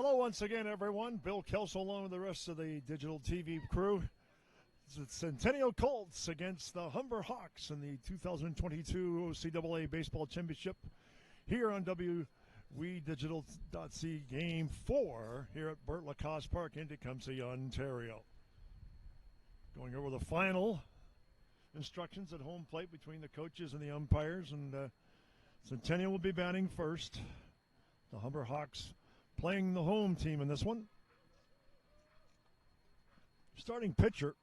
Hello once again, everyone. Bill Kelso along with the rest of the digital TV crew. It's the Centennial Colts against the Humber Hawks in the 2022 OCAA Baseball Championship here on WeDigital.c Game 4 here at Burt Lacasse Park in Tecumseh, Ontario. Going over the final instructions at home plate between the coaches and the umpires, and Centennial will be batting first. The Humber Hawks playing the home team in this one. Starting pitcher,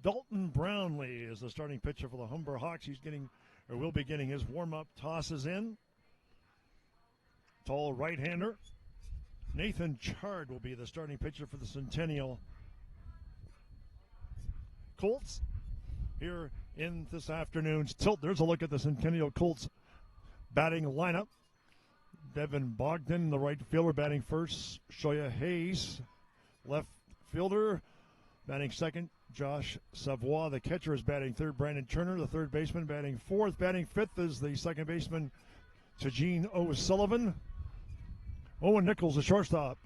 Dalton Brownlee is the starting pitcher for the Humber Hawks. He's getting, or will be getting, his warm-up tosses in. Tall right-hander. Nathan Chard will be the starting pitcher for the Centennial Colts here in this afternoon's tilt. There's a look at the Centennial Colts batting lineup. Devin Bogdan, the right fielder, batting first. Shoya Hayes, left fielder, batting second. Josh Savoie, the catcher, is batting third. Brandon Turner, the third baseman, batting fourth. Batting fifth is the second baseman, Tajin O'Sullivan. Owen Nichols, the shortstop,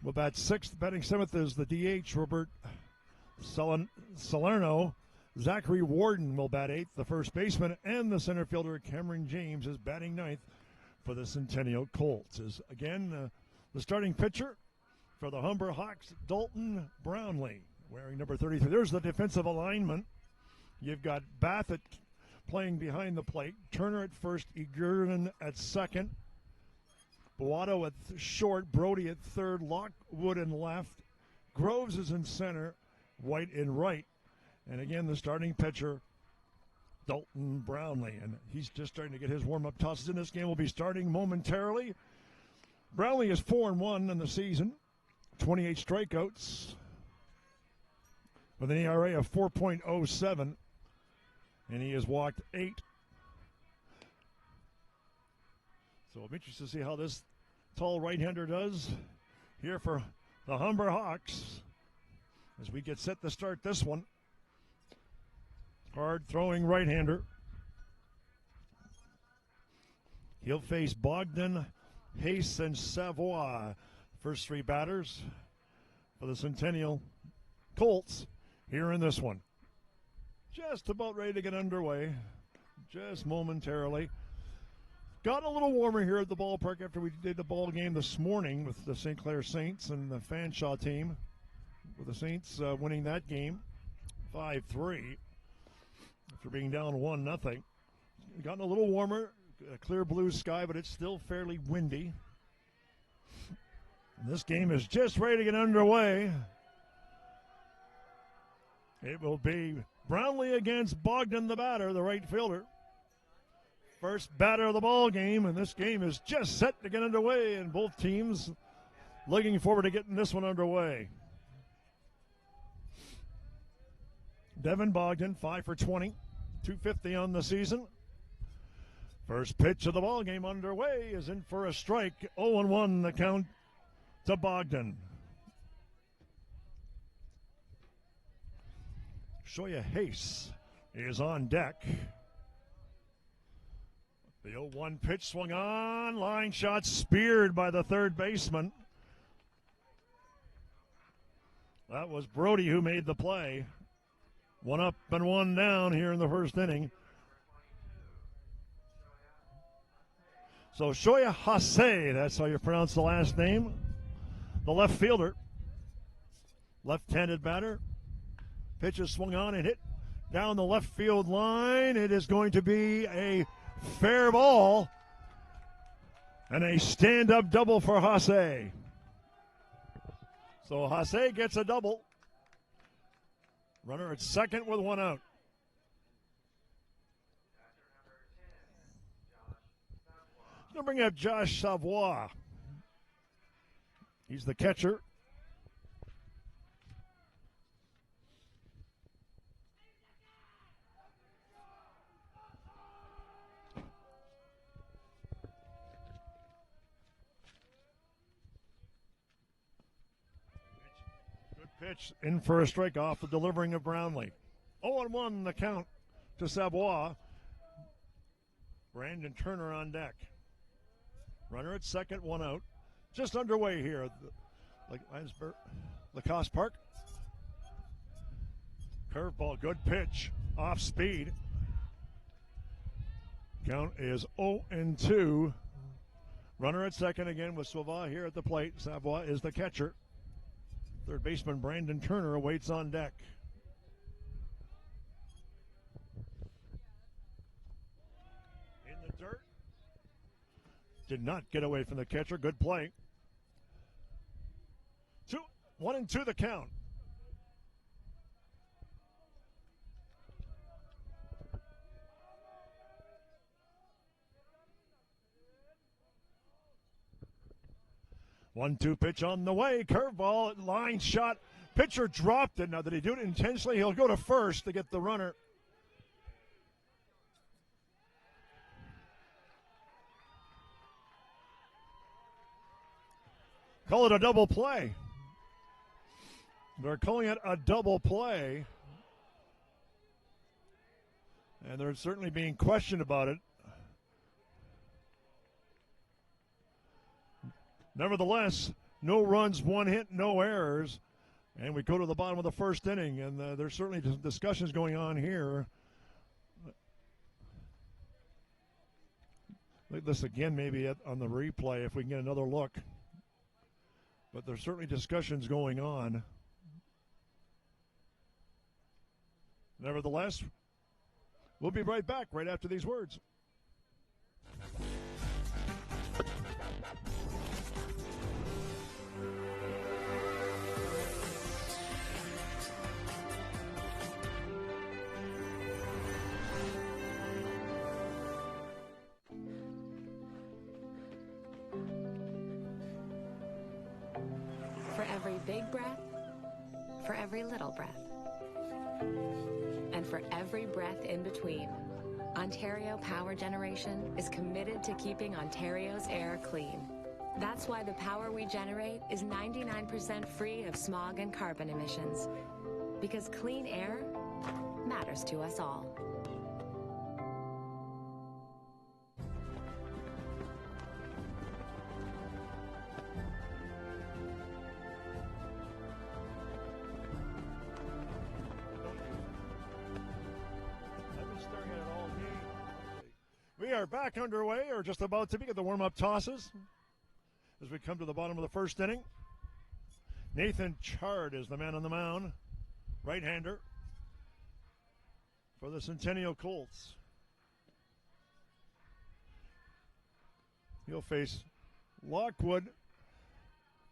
will bat sixth. Batting seventh is the DH, Robert Salerno. Zachary Warden will bat eighth, the first baseman, and the center fielder, Cameron James, is batting ninth for the Centennial Colts. Is again the starting pitcher for the Humber Hawks, Dalton Brownlee, wearing number 33. There's the defensive alignment. You've got Bathett playing behind the plate, Turner at first, Egerton at second, Boato at short, Brody at third, Lockwood in left, Groves is in center, White in right. And again, the starting pitcher, Dalton Brownlee, and he's just starting to get his warm-up tosses in. This game will be starting momentarily. Brownlee is 4-1 in the season, 28 strikeouts, with an ERA of 4.07, and he has walked 8. So I'm interested to see how this tall right-hander does here for the Humber Hawks as we get set to start this one. Hard throwing right-hander. He'll face Bogdan, Hayes, and Savoie. First three batters for the Centennial Colts here in this one. Just about ready to get underway. Just momentarily. Got a little warmer here at the ballpark after we did the ball game this morning with the St. Clair Saints and the Fanshawe team, with the Saints winning that game 5-3. After being down 1-0. Gotten a little warmer, a clear blue sky, but it's still fairly windy. And this game is just ready to get underway. It will be Brownlee against Bogdan, the batter, the right fielder. First batter of the ball game, and this game is just set to get underway, and both teams looking forward to getting this one underway. Devin Bogdan, 5 for 20, 250 on the season. First pitch of the ball game underway is in for a strike. 0-1 the count to Bogdan. Shoya Hayes is on deck. The 0-1 pitch swung on. Line shot speared by the third baseman. That was Brody who made the play. One up and one down here in the first inning. So Shoya Hayes, that's how you pronounce the last name. The left fielder. Left-handed batter. Pitch is swung on and hit down the left field line. It is going to be a fair ball. And a stand-up double for Hayes. So Hayes gets a double. Runner at second with one out. Going to bring up Josh Savoie. He's the catcher. Pitch in for a strike off the delivering of Brownlee. 0-1 the count to Savoie. Brandon Turner on deck. Runner at second, one out. just underway here at Lacasse Park. Curveball, good pitch, off speed. Count is 0-2. Runner at second again with Savoie here at the plate. Savoie is the catcher. Third baseman Brandon Turner awaits on deck. In the dirt. Did not get away from the catcher. Good play. 1-2 the count. One-two pitch on the way. Curveball, line shot. Pitcher dropped it. Now, did he do it intentionally? He'll go to first to get the runner. Call it a double play. They're calling it a double play. And they're certainly being questioned about it. Nevertheless, no runs, one hit, no errors. And we go to the bottom of the first inning, and there's certainly discussions going on here. Look at this again, maybe on the replay, if we can get another look. But there's certainly discussions going on. Nevertheless, we'll be right back right after these words. For every big breath, for every little breath, and for every breath in between, Ontario Power Generation is committed to keeping Ontario's air clean. That's why the power we generate is 99% free of smog and carbon emissions. Because clean air matters to us all. We are back underway, or just about to be, at the warm-up tosses as we come to the bottom of the first inning. Nathan Chard is the man on the mound, right-hander for the Centennial Colts. He'll face Lockwood,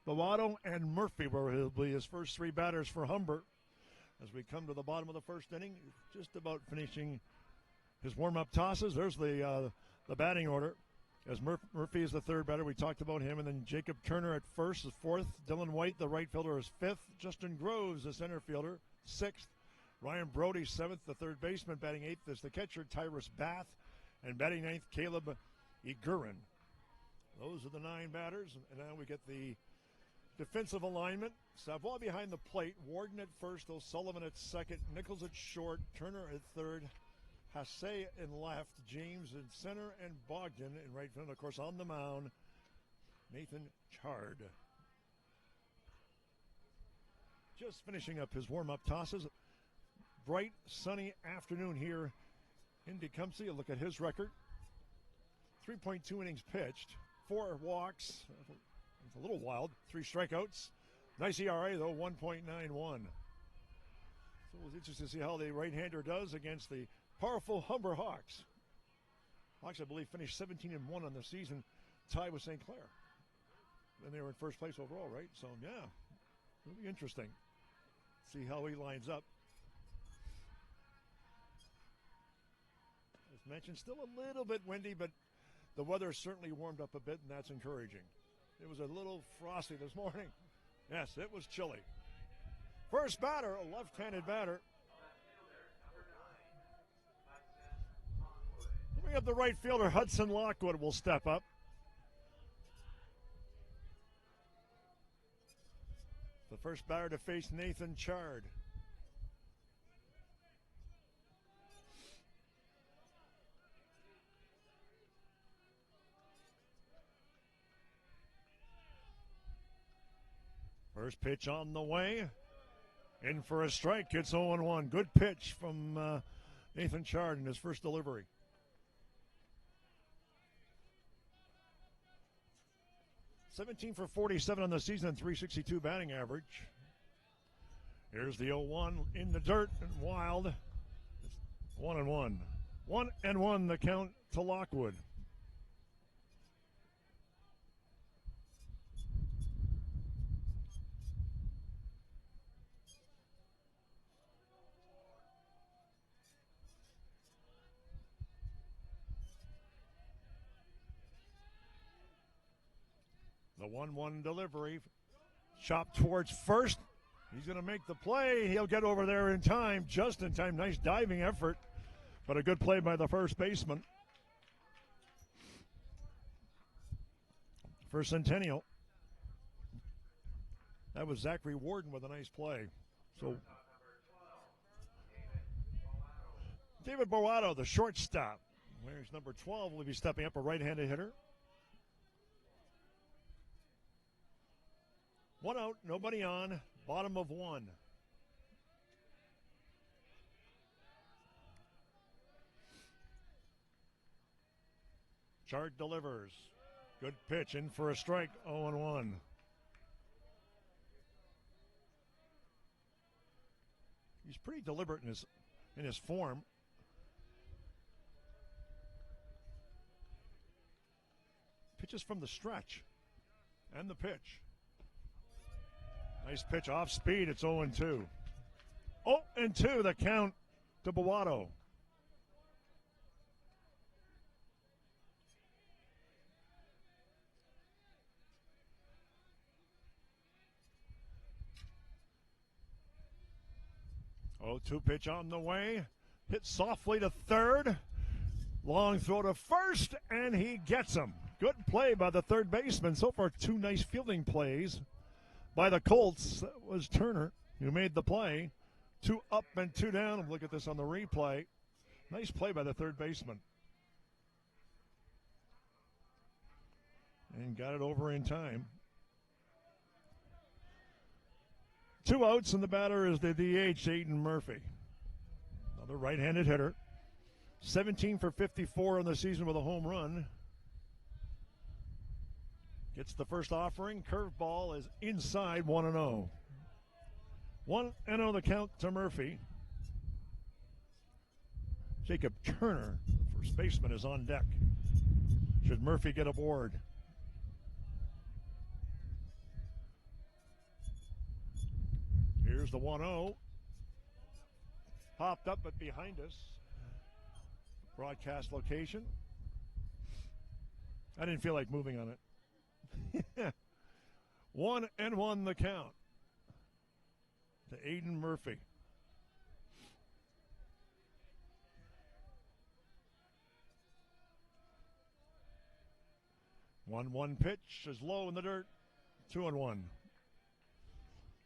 Bovado, and Murphy, where he'll be his first three batters for Humber. As we come to the bottom of the first inning, just about finishing his warm-up tosses. There's the batting order. As Murphy is the third batter, we talked about him, and then Jacob Turner at first is fourth. Dylan White, the right fielder, is fifth. Justin Groves, the center fielder, sixth. Ryan Brody, seventh. The third baseman batting eighth is the catcher, Tyrus Bath. And batting ninth, Caleb Eguren. Those are the nine batters. And now we get the defensive alignment. Savoie behind the plate. Warden at first, O'Sullivan at second. Nichols at short. Turner at third. Hasse in left, James in center, and Bogdan in right field. Of course, on the mound, Nathan Chard. Just finishing up his warm-up tosses. Bright, sunny afternoon here in Tecumseh. Look at his record. 3.2 innings pitched, 4 walks. It's a little wild. 3 strikeouts. Nice ERA, though, 1.91. So it was interesting to see how the right-hander does against the powerful Humber Hawks. Hawks, I believe, finished 17-1 on the season, tied with St. Clair. And they were in first place overall, right? So, yeah, it'll be interesting. See how he lines up. As mentioned, still a little bit windy, but the weather certainly warmed up a bit, and that's encouraging. It was a little frosty this morning. Yes, it was chilly. First batter, a left-handed batter. We have the right fielder, Hudson Lockwood, will step up. The first batter to face Nathan Chard. First pitch on the way. In for a strike. It's 0-1. Good pitch from Nathan Chard in his first delivery. $17 for 47 on the season, 362 batting average. Here's the 0-1 in the dirt and wild. It's 1-1. 1-1 the count to Lockwood. The 1-1 delivery. Chopped towards first. He's going to make the play. He'll get over there in time, just in time. Nice diving effort, but a good play by the first baseman. For Centennial. That was Zachary Warden with a nice play. So David Boato, the shortstop. Where's number 12? Will be stepping up, a right-handed hitter. 1 out, nobody on, bottom of 1. Chard delivers. Good pitch, in for a strike, 0-1. He's pretty deliberate in his form. Pitches from the stretch. And the pitch. Nice pitch off speed. It's 0-2. 0-2 the count to Boato. Oh, 2 pitch on the way. Hit softly to third. Long throw to first, and he gets him. Good play by the third baseman. So far, 2 nice fielding plays by the Colts. That was Turner who made the play. 2 up and 2 down. Look at this on the replay. Nice play by the third baseman. And got it over in time. 2 outs, and the batter is the DH, Aiden Murphy. Another right-handed hitter. 17 for 54 on the season with a home run. Gets the first offering. Curveball is inside, 1-0. 1-0 the count to Murphy. Jacob Turner, first baseman, is on deck. Should Murphy get aboard? Here's the 1-0. Popped up but behind us. Broadcast location. I didn't feel like moving on it. 1-1 the count to Aiden Murphy. One pitch is low in the dirt. 2-1.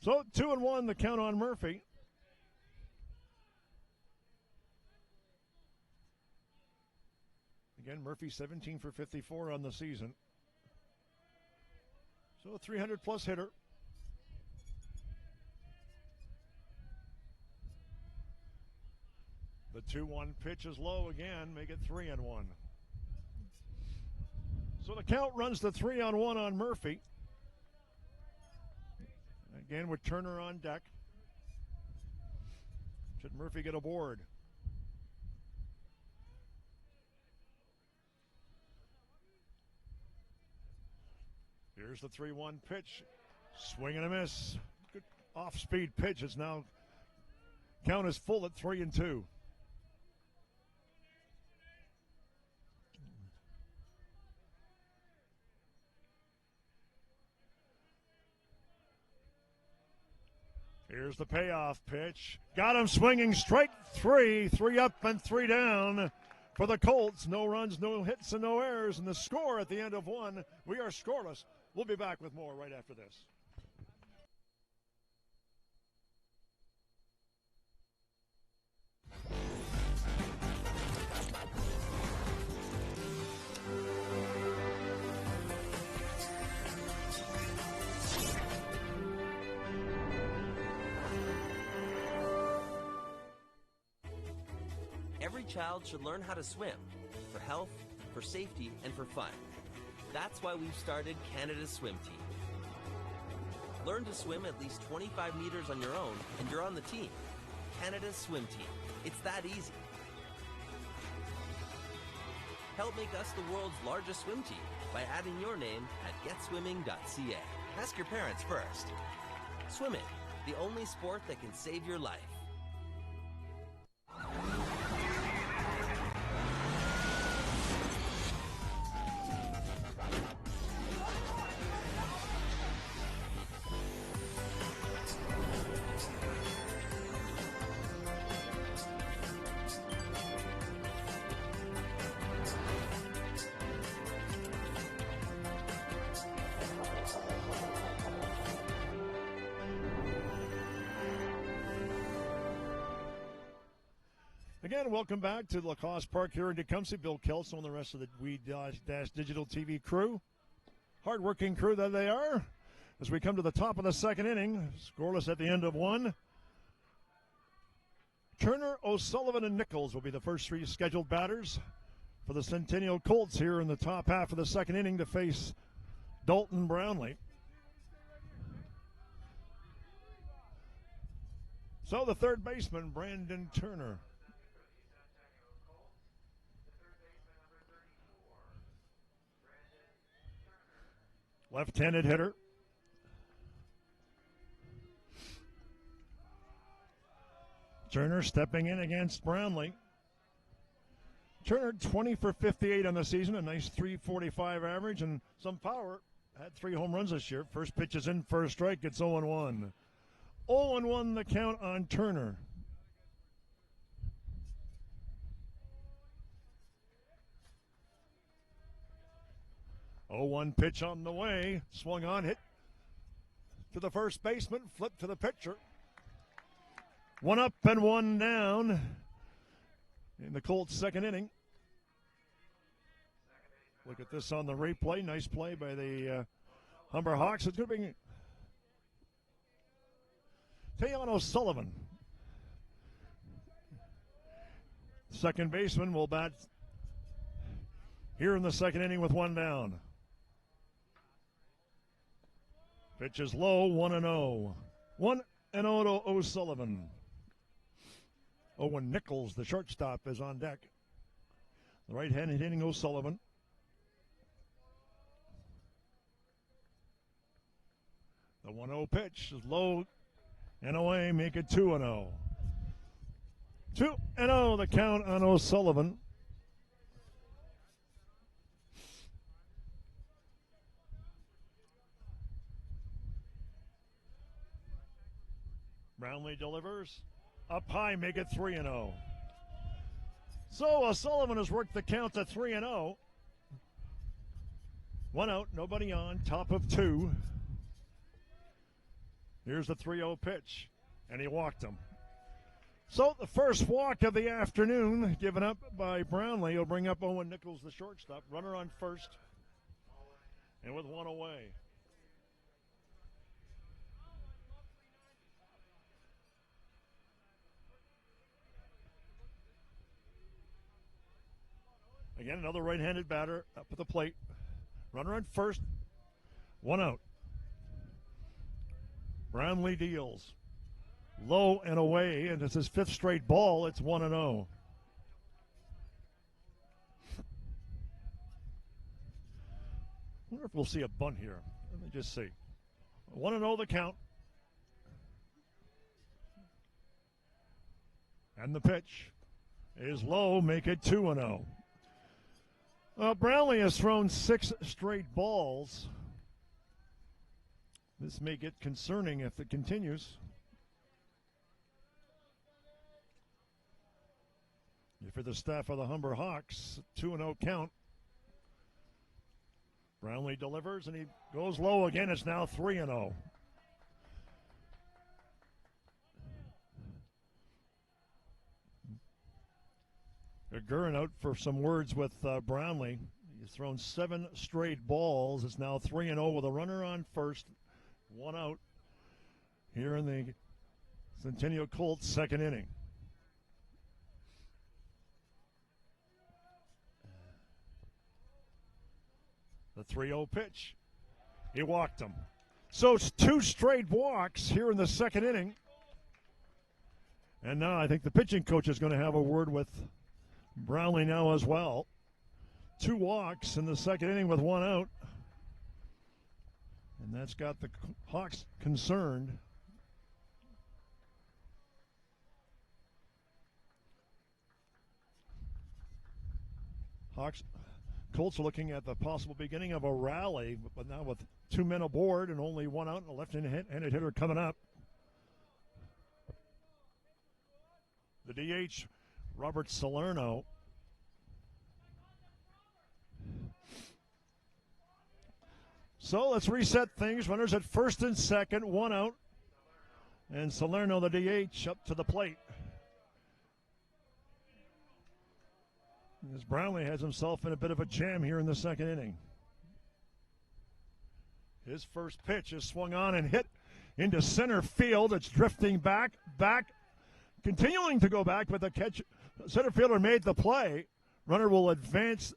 So 2-1 the count on Murphy. Again, Murphy 17 for 54 on the season. So a 300-plus hitter. The 2-1 pitch is low again, make it 3-1. So the count runs to 3-1 on Murphy. Again with Turner on deck. Should Murphy get aboard? Here's the 3-1 pitch. Swing and a miss. Good off-speed pitch. It's now count is full at 3-2. Here's the payoff pitch. Got him swinging. Strike 3. 3 up and 3 down for the Colts. No runs, no hits, and no errors. And the score at the end of 1. We are scoreless. We'll be back with more right after this. Every child should learn how to swim, for health, for safety, and for fun. That's why we've started Canada's Swim Team. Learn to swim at least 25 meters on your own, and you're on the team. Canada's Swim Team. It's that easy. Help make us the world's largest swim team by adding your name at getswimming.ca. Ask your parents first. Swimming, the only sport that can save your life. Again, welcome back to Lacasse Park here in Tecumseh. Bill Kelso and the rest of the We-Digital TV crew. Hard-working crew that they are. As we come to the top of the second inning, scoreless at the end of one. Turner, O'Sullivan, and Nichols will be the first three scheduled batters for the Centennial Colts here in the top half of the second inning to face Dalton Brownlee. So the third baseman, Brandon Turner. Left-handed hitter. Turner stepping in against Brownlee. Turner 20 for 58 on the season, a nice .345 average and some power. Had 3 home runs this year. First pitch is in for a strike. It's 0-1. 0-1 the count on Turner. Oh, 1 pitch on the way. Swung on, hit to the first baseman, flipped to the pitcher. 1 up and 1 down in the Colts' second inning. Look at this on the replay. Nice play by the Humber Hawks. It's going to be Tayon O'Sullivan. Second baseman will bat here in the second inning with 1 down. Pitch is low, 1-0. 1-0 to O'Sullivan. Owen Nichols, the shortstop, is on deck. The right-handed hitting O'Sullivan. The 1-0 pitch is low and away, make it 2-0. 2-0 the count on O'Sullivan. Brownlee delivers. Up high, make it 3-0. So O'Sullivan has worked the count to 3-0. 1 out, nobody on, top of 2. Here's the 3-0 pitch, and he walked him. So the first walk of the afternoon given up by Brownlee will bring up Owen Nichols, the shortstop. Runner on first, and with 1 away. Again, another right-handed batter up at the plate. Runner on first, 1 out. Brownlee deals. Low and away, and it's his 5th straight ball. It's 1-0. I wonder if we'll see a bunt here. Let me just see. 1-0 the count. And the pitch is low, make it 2-0. Brownlee has thrown 6 straight balls. This may get concerning if it continues. For the staff of the Humber Hawks, 2-0 count. Brownlee delivers, and he goes low again. It's now 3-0. Gurin out for some words with Brownlee. He's thrown 7 straight balls. It's now 3-0 with a runner on first, 1 out here in the Centennial Colts second inning. The 3-0 pitch. He walked him. So it's 2 straight walks here in the second inning. And now I think the pitching coach is going to have a word with Brownlee now as well. 2 walks in the second inning with 1 out. And that's got the Hawks concerned. Colts are looking at the possible beginning of a rally, but now with 2 men aboard and only 1 out and a left-handed hitter coming up. The DH, Robert Salerno. So let's reset things. Runners at first and second, 1 out. And Salerno, the DH, up to the plate. As Brownlee has himself in a bit of a jam here in the second inning. His first pitch is swung on and hit into center field. It's drifting back, continuing to go back, but the catch, center fielder made the play. Runner will advance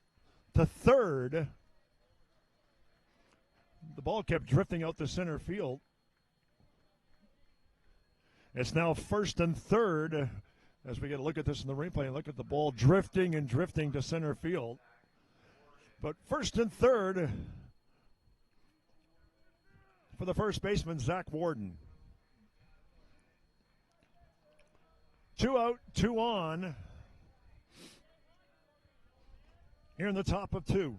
to third. The ball kept drifting out to center field. It's now first and third. As we get a look at this in the replay and look at the ball drifting and drifting to center field. But first and third for the first baseman, Zach Warden. 2 out, 2 on. Here in the top of 2.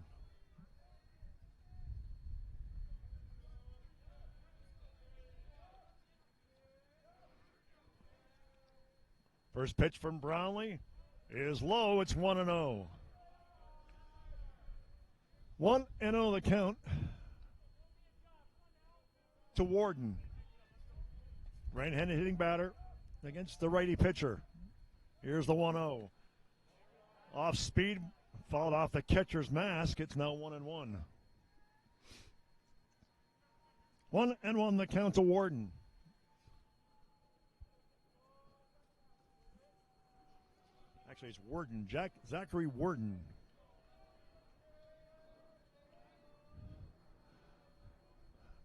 First pitch from Brownlee is low. It's 1-0. 1-0 the count to Warden. Right-handed hitting batter against the righty pitcher. Here's the 1-0. Off speed, fouled off the catcher's mask. It's now 1-1. 1-1 the count to Warden. Actually, it's Warden, Zachary Warden.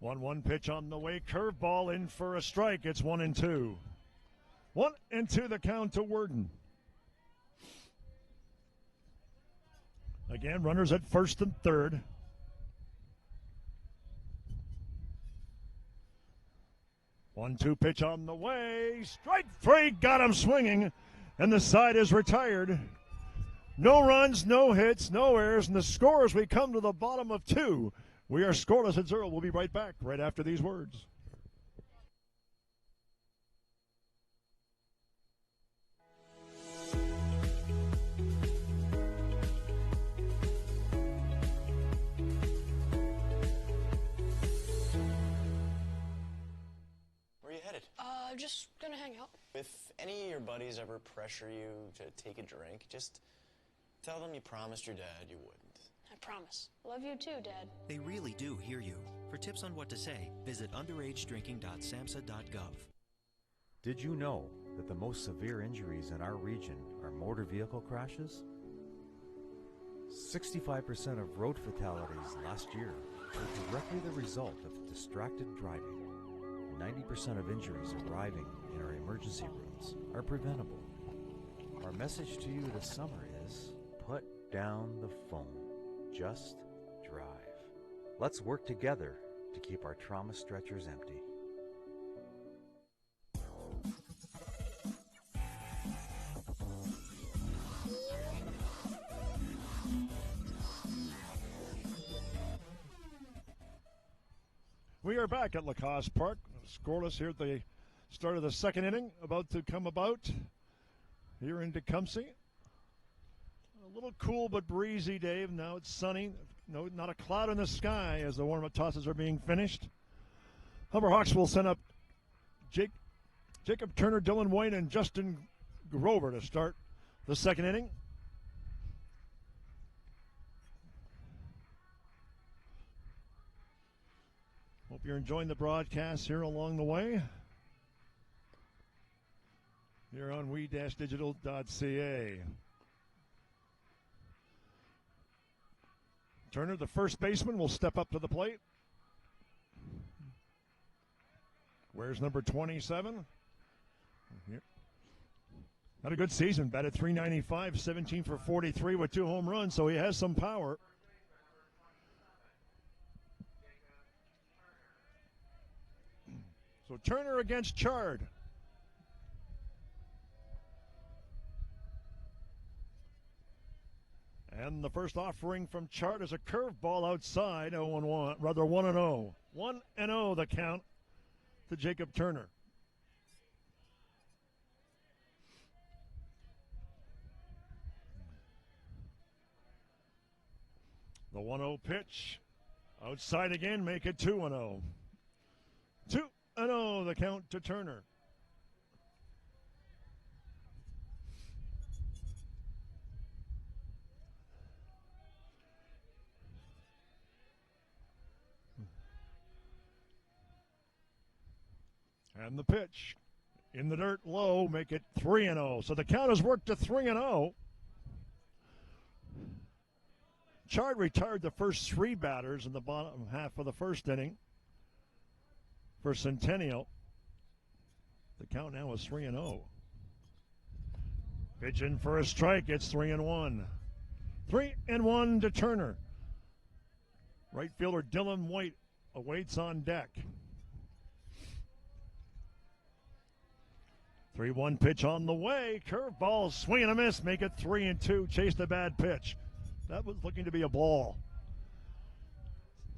One pitch on the way, curveball in for a strike. It's 1-2. 1-2 the count to Warden. Again, runners at first and third. 1-2 pitch on the way. Strike 3, got him swinging. And the side is retired. No runs, no hits, no errors, and the score as we come to the bottom of 2. We are scoreless at 0. We'll be right back right after these words. Where are you headed? Just gonna hang out. If any of your buddies ever pressure you to take a drink, just tell them you promised your dad you wouldn't. I promise. Love you too, Dad. They really do hear you. For tips on what to say, visit underagedrinking.samhsa.gov. Did you know that the most severe injuries in our region are motor vehicle crashes? 65% of road fatalities last year were directly the result of distracted driving. 90% of injuries arriving in our emergency rooms are preventable. Our message to you this summer is, put down the phone. Just drive. Let's work together to keep our trauma stretchers empty. We are back at Lacasse Park. Scoreless here at the start of the second inning. About to come about here in Tecumseh. A little cool but breezy, Dave. Now it's sunny. No, not a cloud in the sky as the warm-up tosses are being finished. Humber Hawks will send up Jacob Turner, Dylan White, and Justin Grover to start the second inning. Hope you're enjoying the broadcast here along the way. Here on we-digital.ca. Turner, the first baseman, will step up to the plate. Where's number 27? Here. Had a good season, batted .395, 17 for 43 with 2 home runs, so he has some power. So Turner against Chard. And the first offering from Chard is a curveball outside, 0-1, rather 1-0. 1-0 the count to Jacob Turner. The 1-0 pitch. Outside again, make it 2-0. 2-0 the count to Turner. And the pitch. In the dirt low, make it 3-0. So the count has worked to 3-0. Chard retired the first 3 batters in the bottom half of the first inning for Centennial. The count now is 3-0. Pitch in for a strike. It's 3-1. 3-1 to Turner. Right fielder Dylan White awaits on deck. 3-1 pitch on the way. Curveball, swing and a miss. Make it 3-2. Chased a bad pitch. That was looking to be a ball.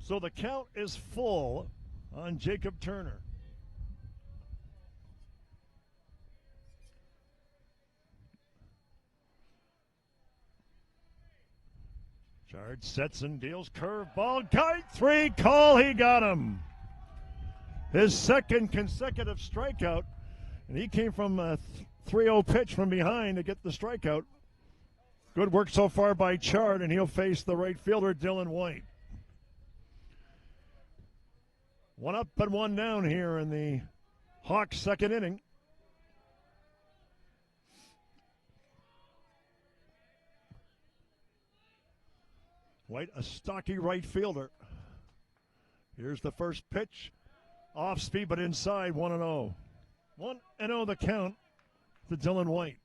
So the count is full on Jacob Turner. Chard sets and deals. Curveball. Kite 3 call. He got him. His second consecutive strikeout. And he came from a 3-0 pitch from behind to get the strikeout. Good work so far by Chard, and he'll face the right fielder, Dylan White. 1 up and 1 down here in the Hawks' second inning. White, a stocky right fielder. Here's the first pitch. Off speed, but inside, 1-0. 1-0 the count to Dylan White.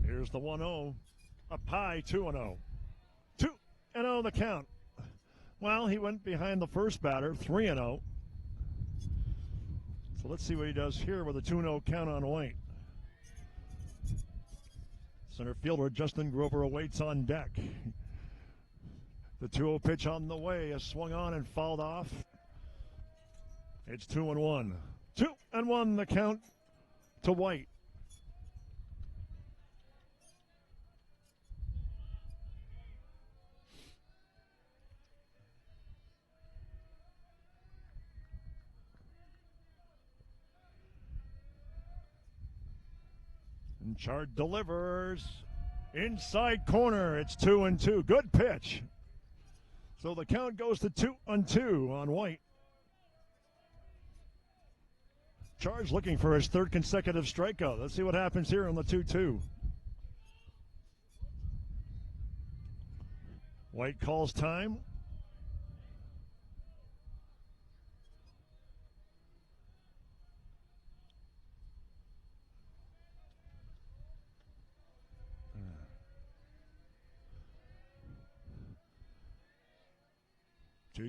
Here's the 1-0. Up high, 2-0. 2-0 the count. Well, he went behind the first batter, 3-0. So let's see what he does here with a 2-0 count on White. Center fielder Justin Grover awaits on deck. The 2-0 pitch on the way is swung on and fouled off. It's 2-1. 2-1 the count to White. And Chard delivers inside corner. It's 2-2. Good pitch. So the count goes to 2-2 on White. Chard's looking for his 3rd consecutive strikeout. Let's see what happens here on the 2-2. White calls time.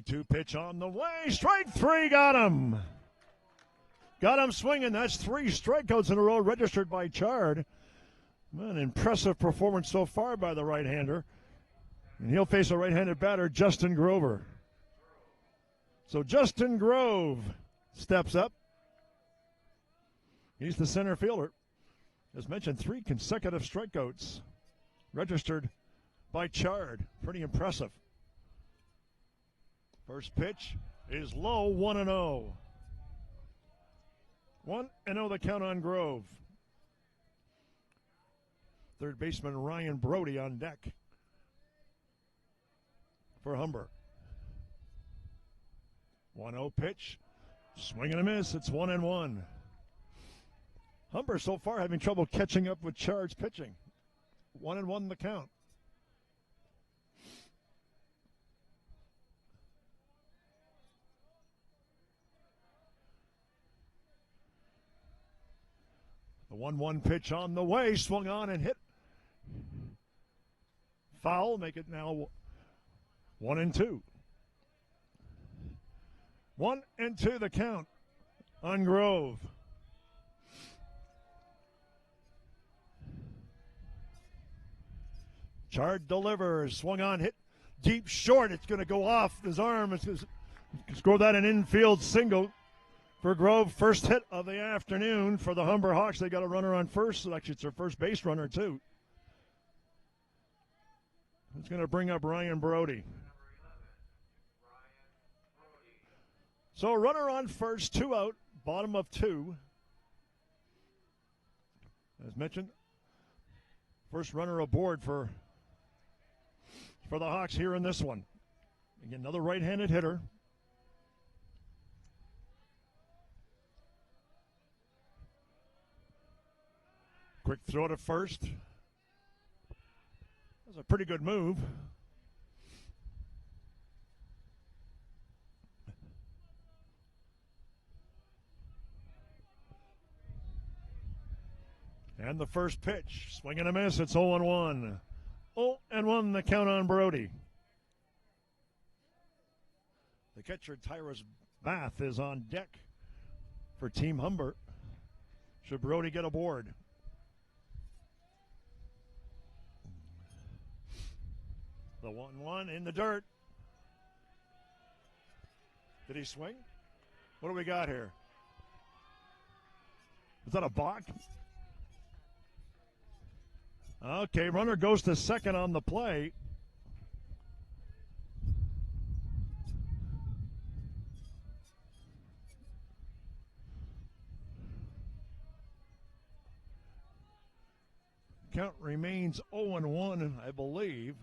Two pitch on the way. Strike 3, got him. Got him swinging. That's 3 strikeouts in a row registered by Chard. An impressive performance so far by the right-hander. And he'll face a right-handed batter, Justin Grover. So Justin Grove steps up. He's the center fielder. As mentioned, 3 consecutive strikeouts registered by Chard. Pretty impressive. First pitch is low, 1-0. 1-0 the count on Grove. Third baseman Ryan Brody on deck for Humber. 1-0 pitch. Swing and a miss. It's 1-1. Humber so far having trouble catching up with Chard's pitching. 1-1 the count. The 1-1 pitch on the way. Swung on and hit. Foul. Make it now 1-2. 1-2 the count on Grove. Chard delivers. Swung on, hit deep short. It's going to go off his arm. It's going to score that an infield single for Grove. First hit of the afternoon for the Humber Hawks. They got a runner on first. Actually, it's their first base runner, too. It's going to bring up Ryan Brody. So runner on first, 2 out, bottom of 2. As mentioned, first runner aboard for the Hawks here in this one. Again, another right-handed hitter. Quick throw to first. That's a pretty good move. And the first pitch, swing and a miss. It's 0-1. 0-1 the count on Brody. The catcher, Tyrus Bath, is on deck for Team Humber. Should Brody get aboard? The 1-1 in the dirt. Did he swing? What do we got here? Is that a balk? Okay, runner goes to second on the play. Count remains 0-1, I believe.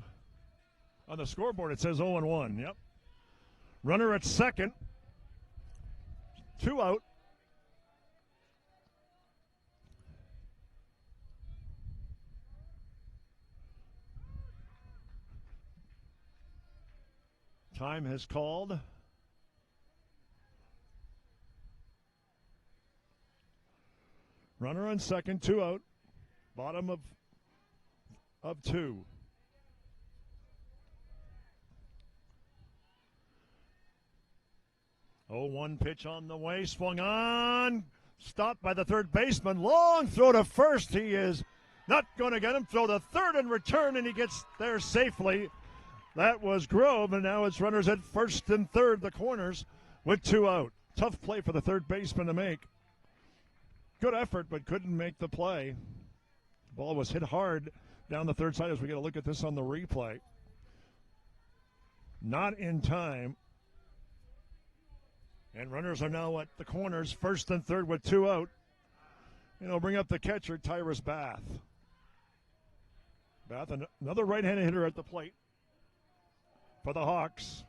On the scoreboard, it says 0-1. Yep. Runner at second. 2 out. Time has called. Runner on second, 2 out. Bottom of 2. Oh, 1 pitch on the way, swung on, stopped by the third baseman. Long throw to first. He is not going to get him. Throw to third and return, and he gets there safely. That was Grove, and now it's runners at first and third, the corners, with 2 out. Tough play for the third baseman to make. Good effort, but couldn't make the play. The ball was hit hard down the third side as we get a look at this on the replay. Not in time. And runners are now at the corners, first and third with 2 out. And it'll bring up the catcher, Tyrus Bath. Bath, another right-handed hitter at the plate for the Hawks.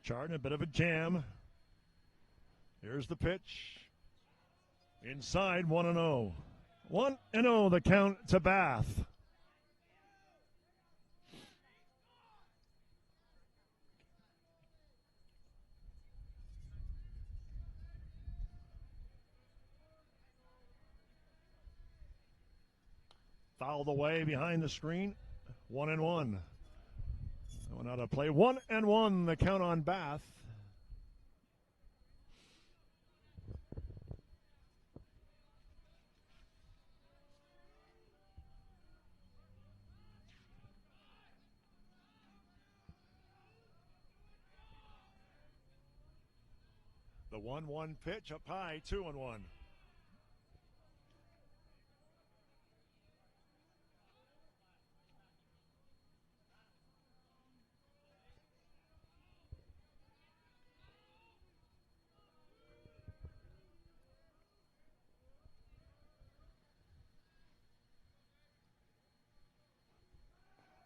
Chard in a bit of a jam. Here's the pitch. Inside, 1-0. 1-0, the count to Bath. Fouled away behind the screen. 1-1. Going out of play. 1-1, the count on Bath. The 1-1 pitch up high, 2-1.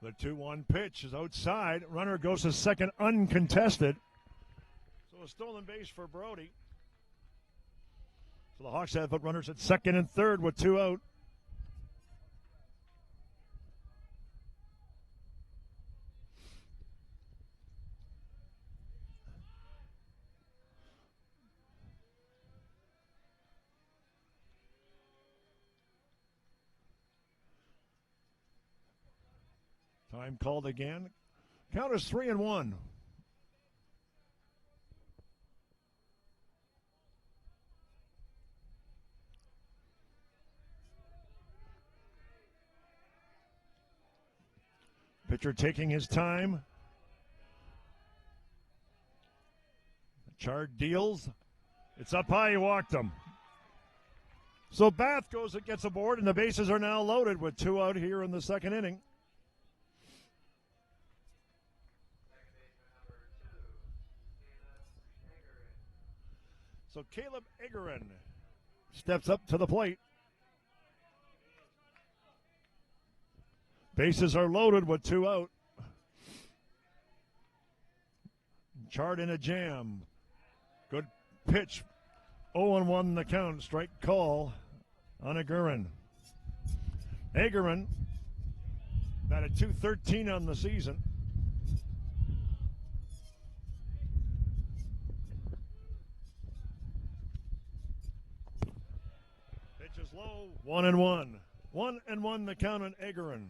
The 2-1 pitch is outside. Runner goes to second uncontested. So a stolen base for Brody. So the Hawks have put runners at second and third with 2 out. Time called again. Count is 3-1. Pitcher taking his time. Chard deals. It's up high. He walked him. So Bath goes and gets aboard, and the bases are now loaded with 2 out here in the second inning. So Caleb Egerin steps up to the plate. Bases are loaded with 2 out. Chard in a jam. Good pitch. 0-1 the count. Strike call on Egerin. Egerin batted .213 on the season. Pitch is low. 1-1. 1-1 the count on Egerin.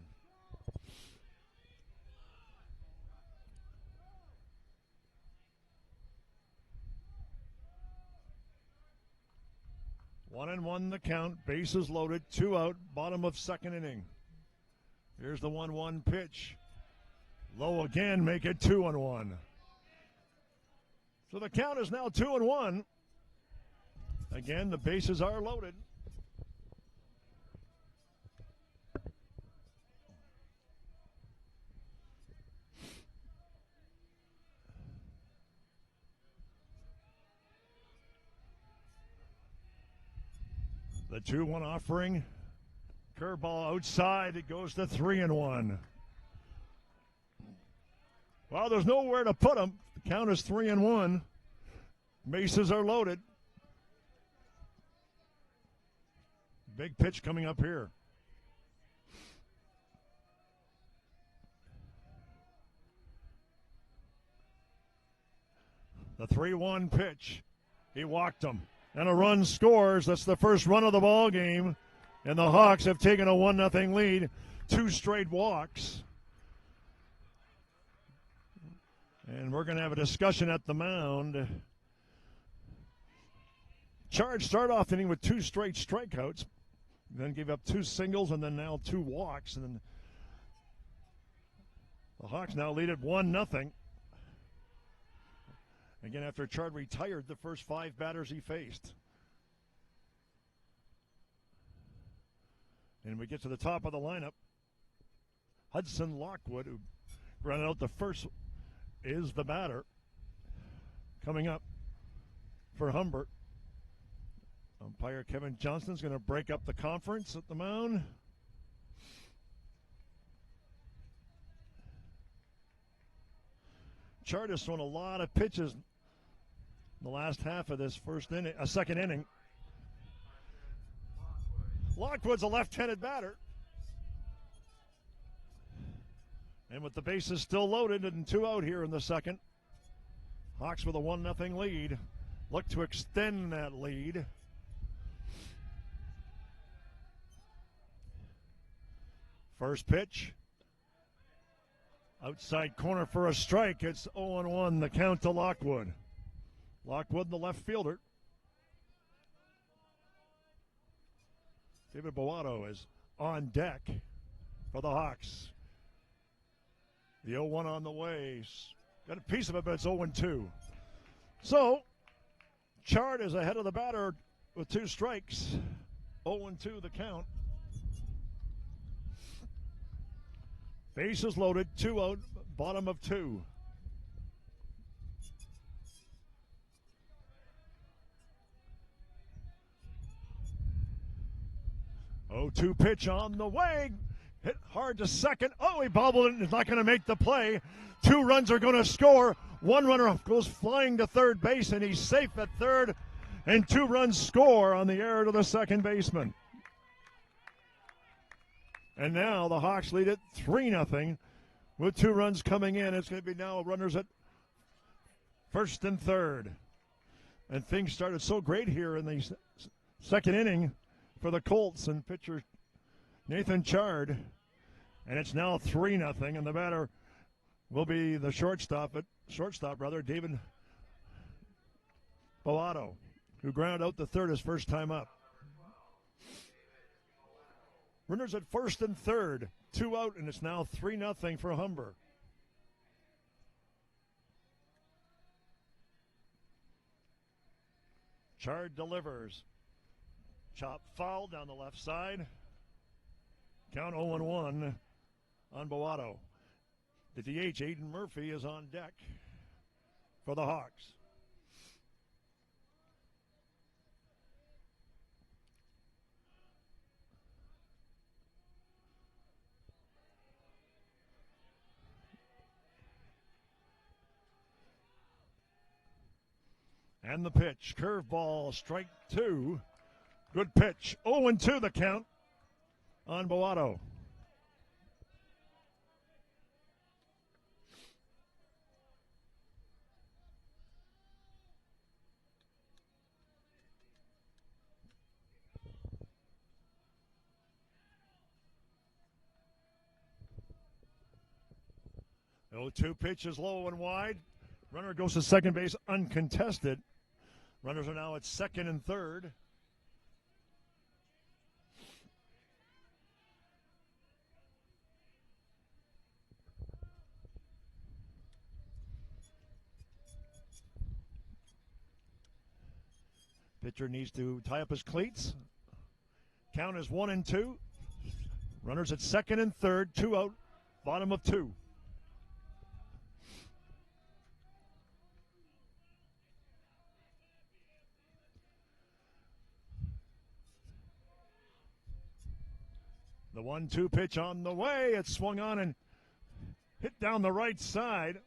One and one the count. Bases loaded. 2 out. Bottom of second inning. Here's the 1-1 pitch. Low again. Make it 2-1. So the count is now 2-1. Again, the bases are loaded. The 2-1 offering. Curveball outside. It goes to 3-1. Well, there's nowhere to put him. The count is 3-1. Bases are loaded. Big pitch coming up here. The 3-1 pitch. He walked him. And a run scores. That's the first run of the ball game. And the Hawks have taken a 1-0 lead. 2 straight walks. And we're going to have a discussion at the mound. Chard started off the inning with 2 straight strikeouts. Then gave up 2 singles and then now 2 walks. And then the Hawks now lead at 1-0. Again, after Chard retired the first 5 batters he faced. And we get to the top of the lineup. Hudson Lockwood, who ran out the first, is the batter. Coming up for Humber. Umpire Kevin Johnston is going to break up the conference at the mound. Chard has thrown a lot of pitches in the last half of this second inning. Lockwood's a left-handed batter. And with the bases still loaded and 2 out here in the second, Hawks with a 1-0 lead. Look to extend that lead. First pitch. Outside corner for a strike. It's 0-1, the count to Lockwood. Lockwood, the left fielder. David Boato is on deck for the Hawks. The 0-1 on the way. Got a piece of it, but it's 0-2. So, Chard is ahead of the batter with 2 strikes. 0-2 the count. Bases loaded, 2 out, bottom of 2. Oh, 2 pitch on the way. Hit hard to second. Oh, he bobbled it. He's not going to make the play. 2 runs are going to score. 1 runner goes flying to third base, and he's safe at third. And 2 runs score on the error to the second baseman. And now the Hawks lead it 3-0 with 2 runs coming in. It's going to be now runners at first and third. And things started so great here in the second inning for the Colts and pitcher Nathan Chard. And it's now 3-0, and the batter will be the shortstop, David Bellato, who grounded out the third his first time up. Runners at first and third, 2 out, and it's now 3-0 for Humber. Chard delivers. Chop foul down the left side. Count 0-1 on Bellato. The DH, Aiden Murphy, is on deck for the Hawks. And the pitch, curveball, strike 2. Good pitch. 0-2 the count on Bellato. The 0-2 pitch is low and wide. Runner goes to second base uncontested. Runners are now at second and third. Pitcher needs to tie up his cleats. Count is 1-2. Runners at second and third, 2 out, bottom of 2. The 1-2 pitch on the way. It swung on and hit down the right side.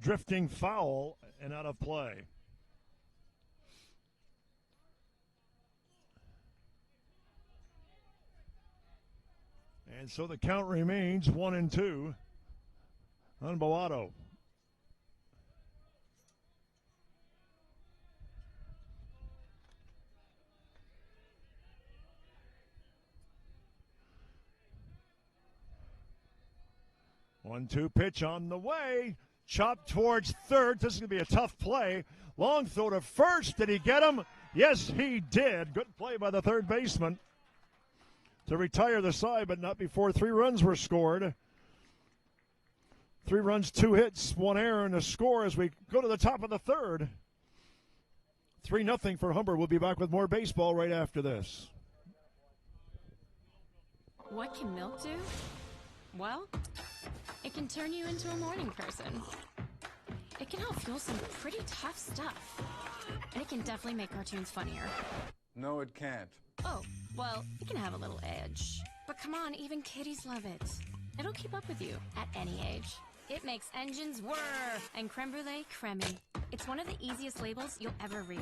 Drifting foul and out of play. And so the count remains 1-2 on Bellato. One-two pitch on the way. Chop towards third. This is going to be a tough play. Long throw to first. Did he get him? Yes, he did. Good play by the third baseman to retire the side, but not before 3 runs were scored. 3 runs, 2 hits, 1 error, and a score as we go to the top of the third. 3-0 for Humber. We'll be back with more baseball right after this. What can milk do? Well, it can turn you into a morning person. It can help fuel some pretty tough stuff. And it can definitely make cartoons funnier. No, it can't. Oh, well, it can have a little edge. But come on, even kiddies love it. It'll keep up with you at any age. It makes engines whir and creme brulee creamy. It's one of the easiest labels you'll ever read.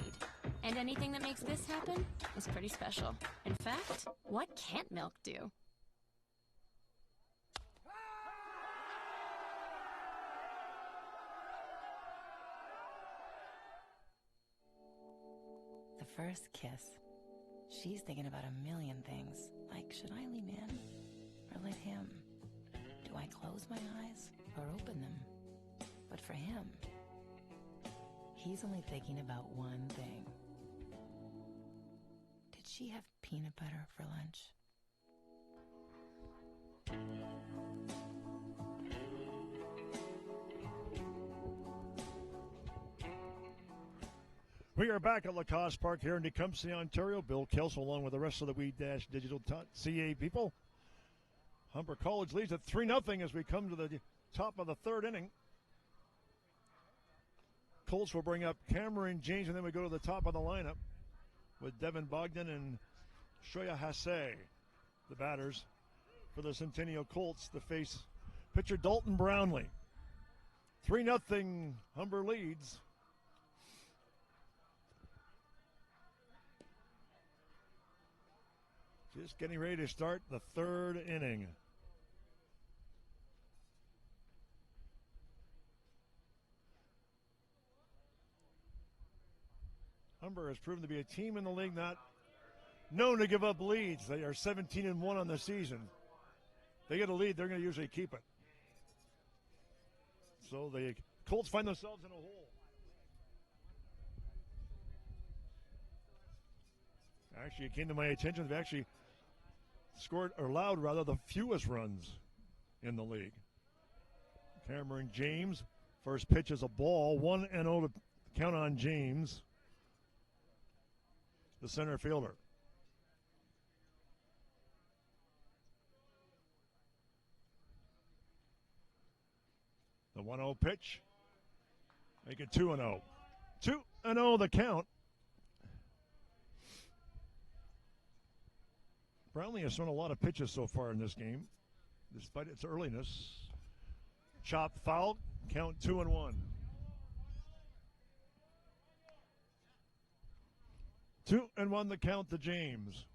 And anything that makes this happen is pretty special. In fact, what can't milk do? The first kiss. She's thinking about a million things, like should I lean in or let him? Do I close my eyes or open them? But for him, he's only thinking about one thing. Did she have peanut butter for lunch? We are back at Lacasse Park here in Tecumseh, Ontario. Bill Kelso along with the rest of the We-Digital.ca people. Humber College leads at 3-0 as we come to the top of the third inning. Colts will bring up Cameron James, and then we go to the top of the lineup with Devin Bogdan and Shoya Hasse, the batters for the Centennial Colts to face pitcher Dalton Brownlee. 3-0 Humber leads. Just getting ready to start the third inning. Humber has proven to be a team in the league not known to give up leads. They are 17-1 on the season. They get a lead, they're going to usually keep it. So the Colts find themselves in a hole. Actually, it came to my attention they've actually scored, or allowed rather, the fewest runs in the league. Cameron James, first pitch is a ball, 1-0 to count on James, the center fielder. The 1-0 pitch, make it 2-0. 2-0 the count. Brownlee has thrown a lot of pitches so far in this game, despite its earliness. Chop foul, count 2-1. 2-1 the count to James.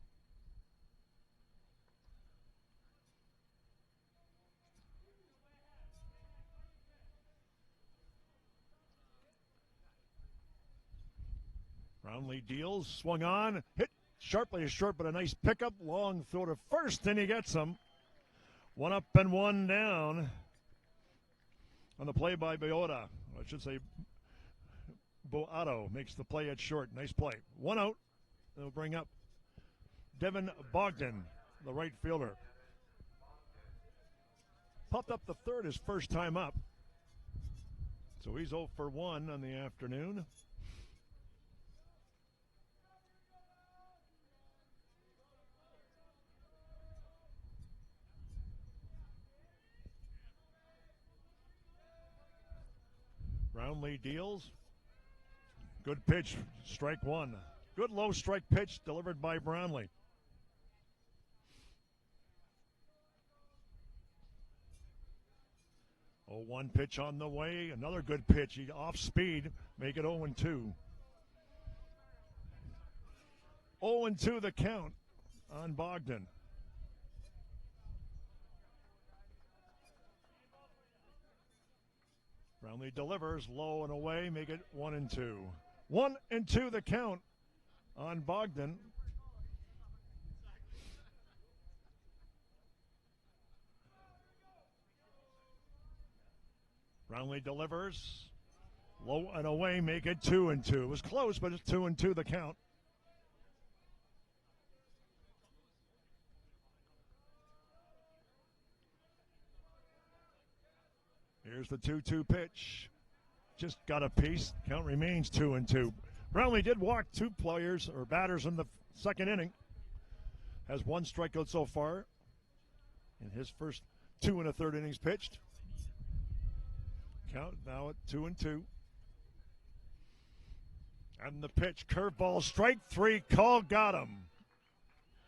Brownlee deals, swung on, hit sharply short, but a nice pickup. Long throw to first, and he gets him. 1 up and 1 down on the play by Boata. I should say Boato makes the play at short. Nice play. 1 out. They'll bring up Devin Bogdan, the right fielder. Popped up the third his first time up. So he's 0 for 1 on the afternoon. Brownlee deals. Good pitch, strike one. Good low strike pitch delivered by Brownlee. Oh, 1 pitch on the way. Another good pitch. He off speed. Make it 0-2. 0-2 the count on Bogdan. Brownlee delivers low and away, make it 1-2. 1-2 the count on Bogdan. Brownlee delivers low and away, make it 2-2. It was close, but it's 2-2 the count. Here's the 2-2 pitch. Just got a piece. Count remains 2-2. Brownlee did walk 2 players or batters in the second inning. Has 1 strikeout so far in his first 2 1/3 innings pitched. Count now at 2-2. And the pitch, curveball, strike 3, call, got him.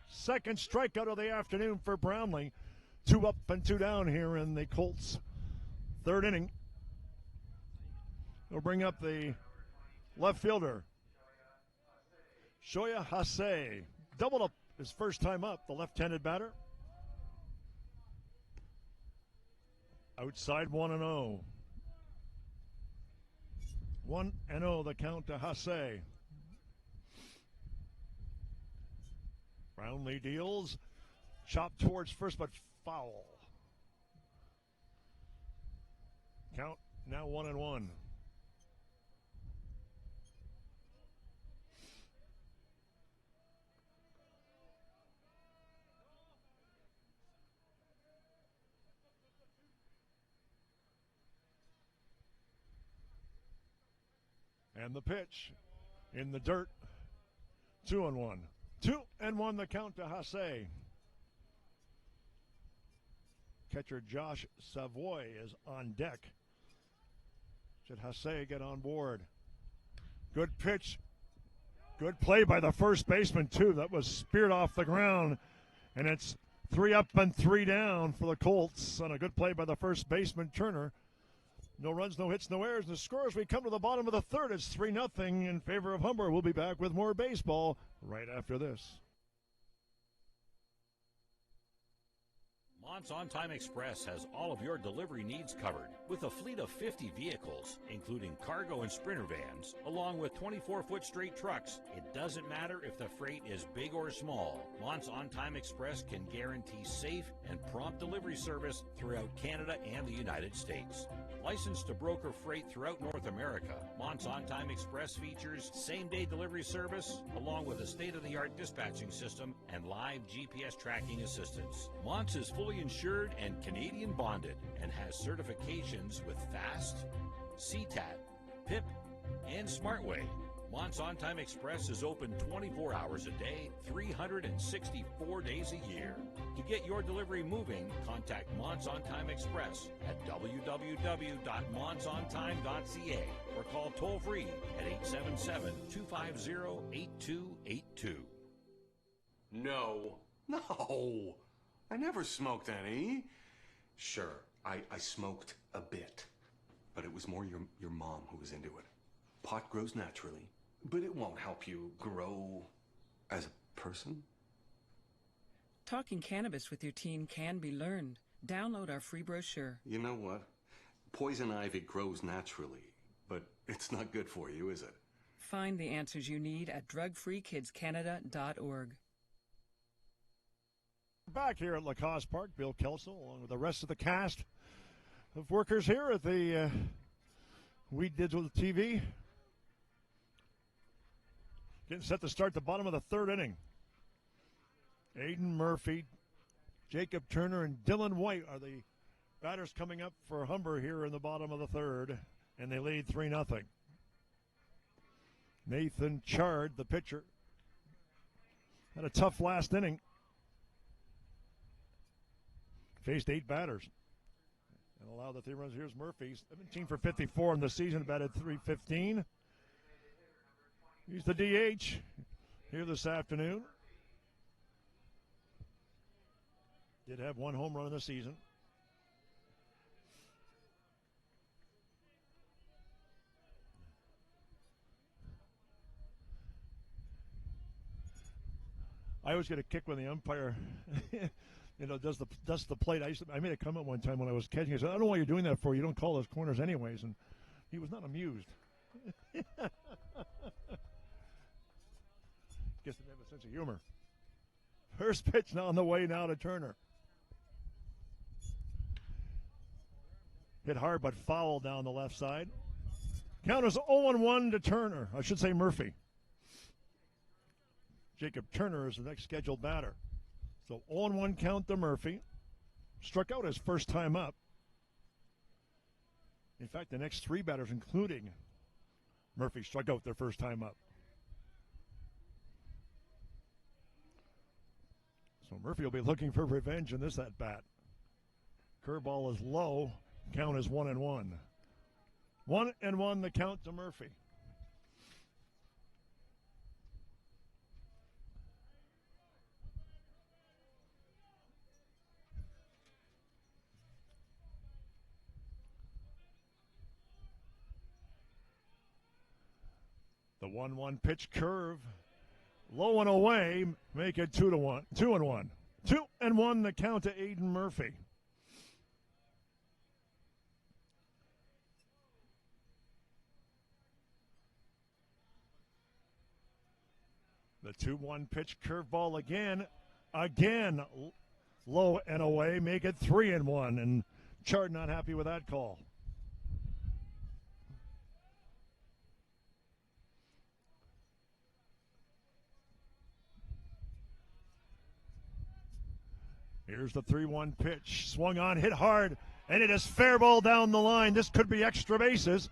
Second strikeout of the afternoon for Brownlee. 2 up and 2 down here in the Colts' third inning. We'll bring up the left fielder, Shoya Hase. Doubled up his first time up, the left-handed batter. Outside 1-0. 1-0 the count to Hase. Brownlee deals. Chop towards first, but foul. Count now 1-1. And the pitch in the dirt. 2-1. 2-1 the count to Hase. Catcher Josh Savoy is on deck. Should Hase get on board? Good pitch. Good play by the first baseman, too. That was speared off the ground. And it's 3 up and 3 down for the Colts on a good play by the first baseman, Turner. No runs, no hits, no errors. And the score as we come to the bottom of the third, it's 3-0 in favor of Humber. We'll be back with more baseball right after this. Mont's On Time Express has all of your delivery needs covered with a fleet of 50 vehicles, including cargo and sprinter vans, along with 24-foot straight trucks. It doesn't matter if the freight is big or small. Mont's On Time Express can guarantee safe and prompt delivery service throughout Canada and the United States. Licensed to broker freight throughout North America, Mont's On Time Express features same-day delivery service, along with a state-of-the-art dispatching system and live GPS tracking assistance. Mont's is fully insured and Canadian bonded and has certifications with FAST, CTAT, PIP, and SmartWay. Mont's On Time Express is open 24 hours a day, 364 days a year. To get your delivery moving, contact Mont's On Time Express at www.montsontime.ca or call toll-free at 877-250-8282. No, I never smoked any. Sure, I smoked a bit, but it was more your mom who was into it. Pot grows naturally, but it won't help you grow as a person. Talking cannabis with your teen can be learned. Download our free brochure. You know what? Poison ivy grows naturally, but it's not good for you, is it? Find the answers you need at drugfreekidscanada.org. Back here at Lacasse Park, Bill Kelso, along with the rest of the cast of workers here at the We Digital TV. Getting set to start the bottom of the third inning. Aiden Murphy, Jacob Turner, and Dylan White are the batters coming up for Humber here in the bottom of the third, and they lead 3-0. Nathan Chard, the pitcher, had a tough last inning. Faced 8 batters and allowed the 3 runs. Here's Murphy, 17 for 54 in the season, batted .315. He's the DH here this afternoon. Did have 1 home run in the season. I always get a kick when the umpire does the plate. I made a comment one time when I was catching. I said, I don't know why you're doing that for. You don't call those corners anyways. And he was not amused. Guess they have a sense of humor. First pitch now on the way now to Turner. Hit hard but foul down the left side. Count is 0-1 to Turner. I should say Murphy. Jacob Turner is the next scheduled batter. So 0-1 count to Murphy. Struck out his first time up. In fact, the next 3 batters, including Murphy, struck out their first time up. So Murphy will be looking for revenge in this at-bat. Curveball is low. Count is 1-1. 1-1 the count to Murphy. The 1-1 pitch curve. Low and away. Make it 2-1. 2-1. 2-1 the count to Aiden Murphy. The 2-1 pitch curveball again. Again, low and away. Make it 3-1. And Chard not happy with that call. Here's the 3-1 pitch. Swung on, hit hard, and it is fair ball down the line. This could be extra bases.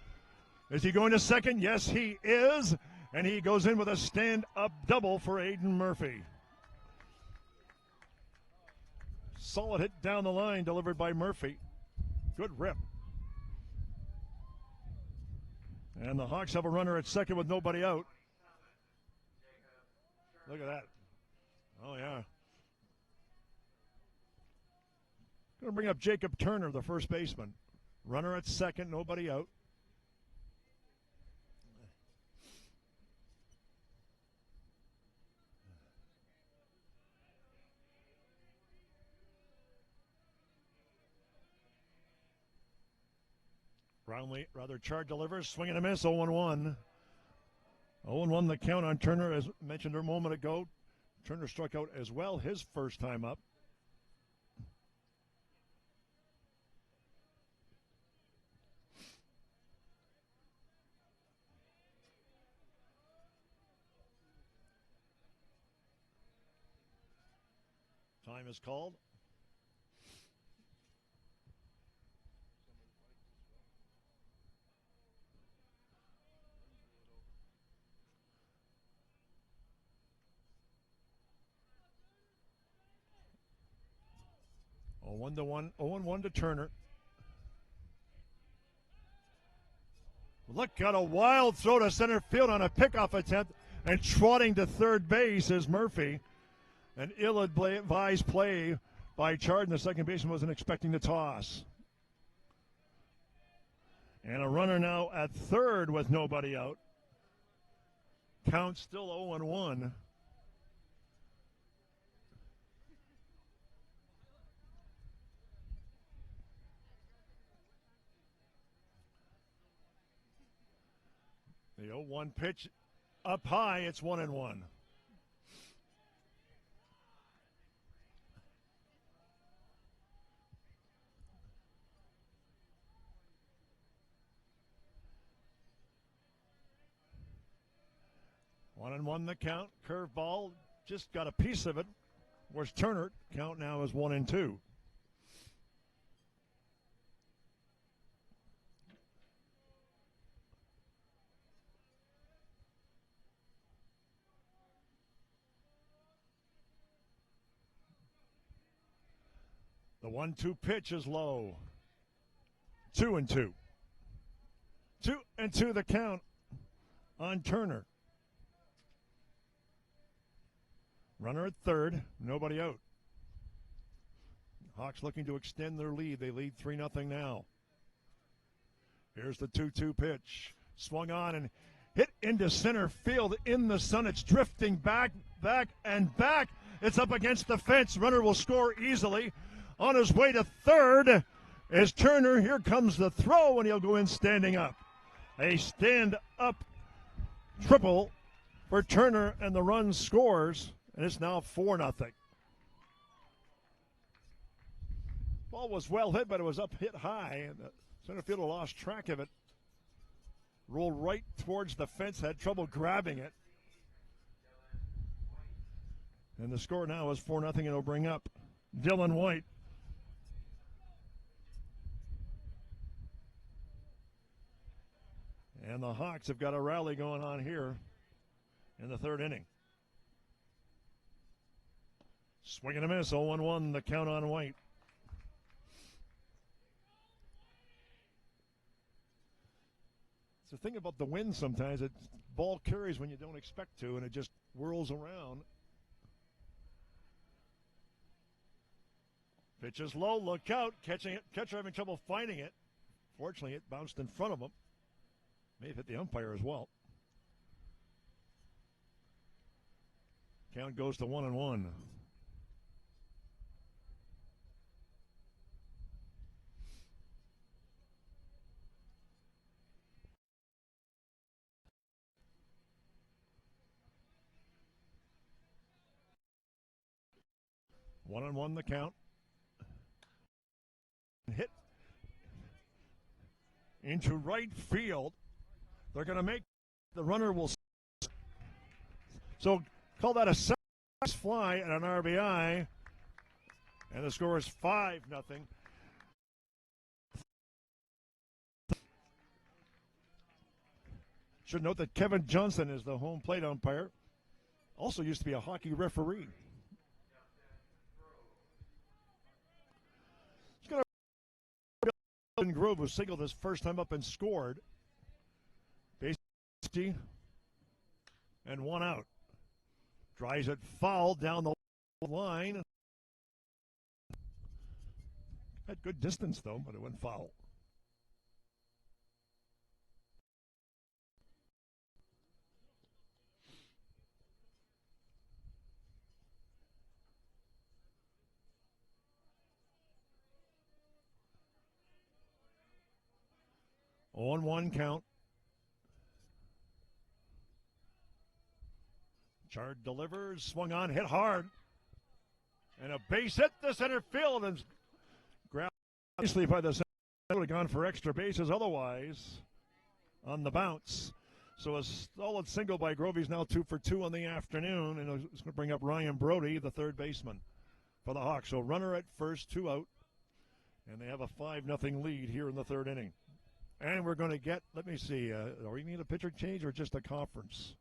Is he going to second? Yes, he is. And he goes in with a stand-up double for Aiden Murphy. Solid hit down the line delivered by Murphy. Good rip. And the Hawks have a runner at second with nobody out. Look at that. Oh, yeah. to bring up Jacob Turner, the first baseman. Runner at second, nobody out. Brownlee, Chard delivers, swing and a miss, 0-1. 0-1 the count on Turner, as mentioned a moment ago. Turner struck out as well his first time up. Time is called. Oh, 1-1, 0-1 to Turner. Look, got a wild throw to center field on a pickoff attempt, and trotting to third base is Murphy. An ill-advised play by Chard, and the second baseman wasn't expecting the toss. And a runner now at third with nobody out. Count still 0-1. The 0-1 pitch up high, it's 1-1. One and one the count. Curveball just got a piece of it. Where's Turner? Count now is 1-2. The 1-2 pitch is low. 2-2. 2-2 the count on Turner. Runner at third, nobody out. Hawks looking to extend their lead. They lead 3-0 now. Here's the 2-2 pitch. Swung on and hit into center field in the sun. It's drifting back, and back. It's up against the fence. Runner will score easily. On his way to third is Turner. Here comes the throw, and he'll go in standing up. A stand-up triple for Turner, and the run scores. And it's now 4-0. Ball was well hit, but it was up hit high, and the center fielder lost track of it. Rolled right towards the fence, had trouble grabbing it. And the score now is 4-0, and it'll bring up Dylan White. And the Hawks have got a rally going on here in the third inning. Swing and a miss, 0-1, the count on White. It's the thing about the wind sometimes. It ball carries when you don't expect to, and it just whirls around. Pitch is low, look out, catching it. Catcher having trouble finding it. Fortunately, it bounced in front of him. May have hit the umpire as well. Count goes to 1-1. One and one the count. Hit into right field. They're going to make the runner will. So call that a sac fly and an RBI. And the score is 5-0. Should note that Kevin Johnson is the home plate umpire. Also used to be a hockey referee. Grove, who singled his first time up and scored. Base and one out. Drives it foul down the line. Had good distance, though, but it went foul. On one count. Chard delivers, swung on, hit hard. And a base hit to center field and grabbed nicely by the center. Would have gone for extra bases otherwise on the bounce. So a solid single by Grove. He's now 2 for 2 on the afternoon, and it's going to bring up Ryan Brody, the third baseman for the Hawks. So runner at first, 2 out, and they have a 5-0 lead here in the third inning. And we're going to get, let me see, are we need a pitcher change or just a conference?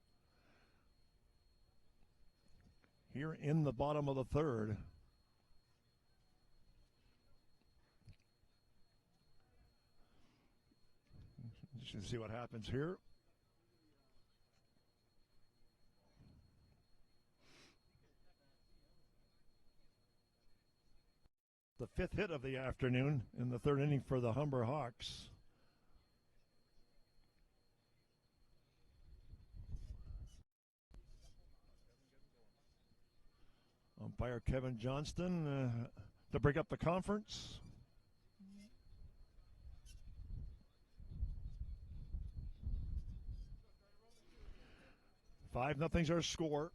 Here in the bottom of the third. Just see what happens here. The 5th hit of the afternoon in the third inning for the Humber Hawks. Umpire Kevin Johnston to break up the conference. Five nothing's our score.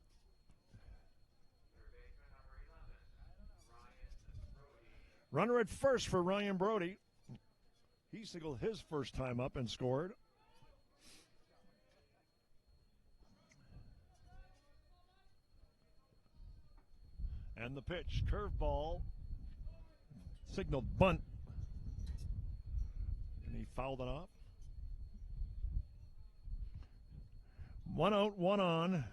Runner at first for Ryan Brody. He singled his first time up and scored. And the pitch, curveball, signaled bunt, and he fouled it off. 1 out, 1 on.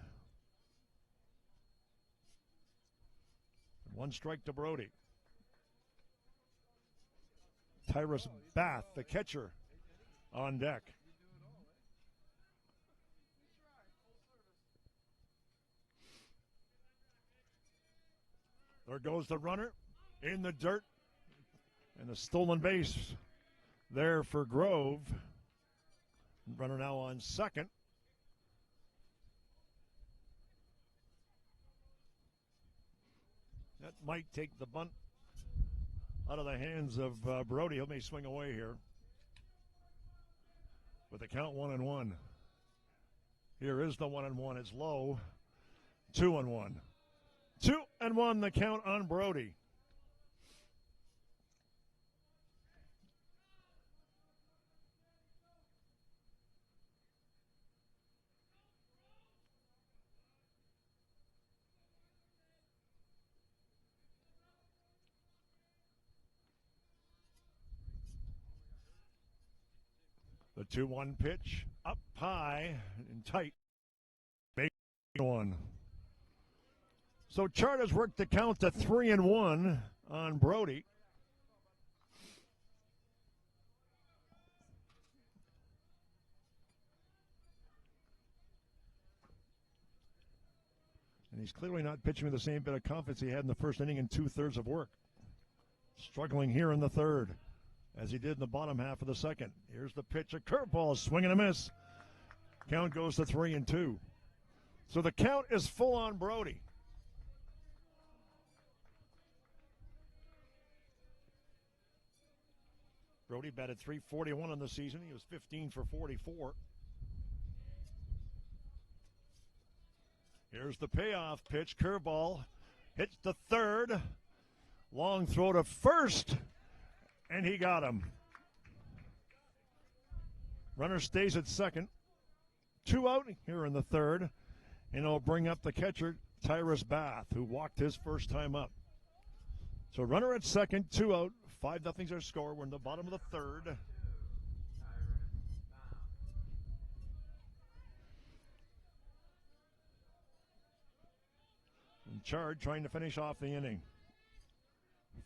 1 strike to Brody. Tyrus Bath, the catcher, on deck. There goes the runner in the dirt, and a stolen base there for Grove. Runner now on second. That might take the bunt out of the hands of Brody. He may swing away here with the count 1-1. Here is the 1-1. It's low. 2-1. 2-1 the count on Brody. The 2-1 pitch up high and tight. Big one. So Chard has worked the count to 3-1 on Brody. And he's clearly not pitching with the same bit of confidence he had in the first inning in 2/3 of work. Struggling here in the third, as he did in the bottom half of the second. Here's the pitch, a curveball, swing and a miss. Count goes to 3-2. So the count is full on Brody. Brody batted .341 on the season. He was 15 for 44. Here's the payoff pitch, curveball, hits the third, long throw to first, and he got him. Runner stays at second. 2 out here in the third, and it'll bring up the catcher, Tyrus Bath, who walked his first time up. So runner at second, 2 out, 5-0's our score. We're in the bottom of the third. And Chard trying to finish off the inning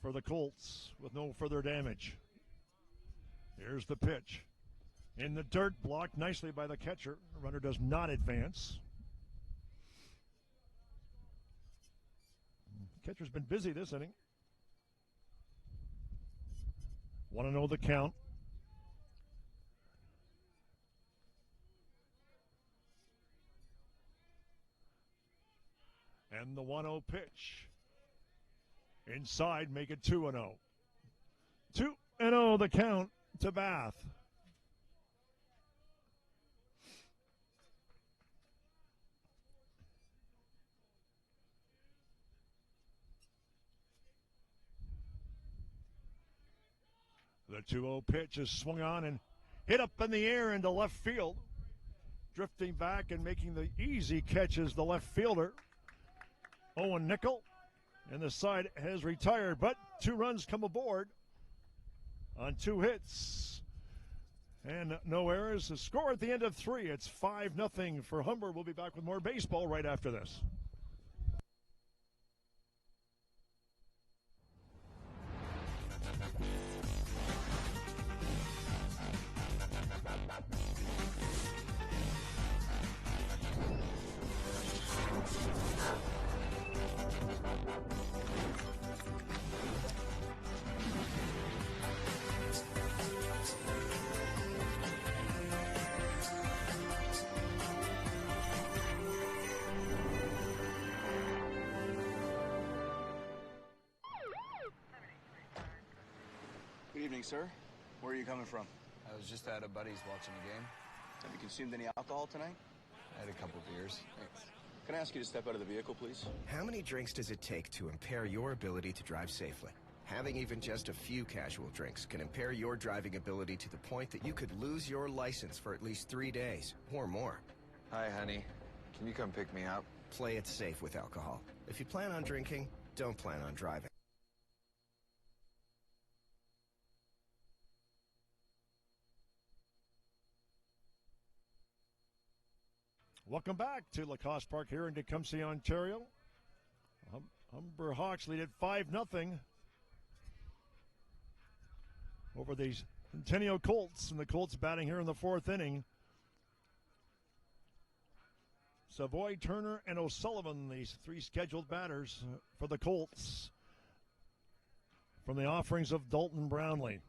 for the Colts with no further damage. Here's the pitch. In the dirt, blocked nicely by the catcher. The runner does not advance. Catcher's been busy this inning. 1-0 the count. And the 1-0 pitch. Inside, make it 2-0. 2-0 the count to Bath. The 2-0 pitch is swung on and hit up in the air into left field. Drifting back and making the easy catch is the left fielder, Owen Nickel. And the side has retired, but 2 runs come aboard on 2 hits. And no errors. The score at the end of 3. It's 5-0 for Humber. We'll be back with more baseball right after this. Good evening, sir. Where are you coming from? I was just at a buddy's watching a game. Have you consumed any alcohol tonight? I had a couple beers. Thanks. Can I ask you to step out of the vehicle, please? How many drinks does it take to impair your ability to drive safely? Having even just a few casual drinks can impair your driving ability to the point that you could lose your license for at least 3 days or more. Hi, honey. Can you come pick me up? Play it safe with alcohol. If you plan on drinking, don't plan on driving. Welcome back to Lacasse Park here in Tecumseh, Ontario. Humber Hawks lead at 5-0 over the Centennial Colts, and the Colts batting here in the 4th inning. Savoy, Turner, and O'Sullivan, these 3 scheduled batters for the Colts from the offerings of Dalton Brownlee.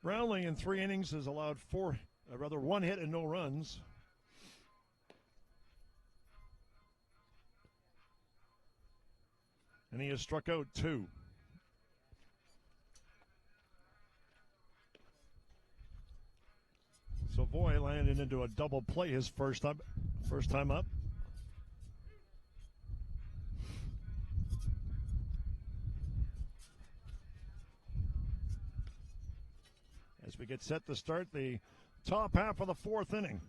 Brownlee in 3 innings has allowed 1 hit and no runs. And he has struck out 2. Savoy landed into a double play his first time up. As we get set to start the top half of the 4th inning.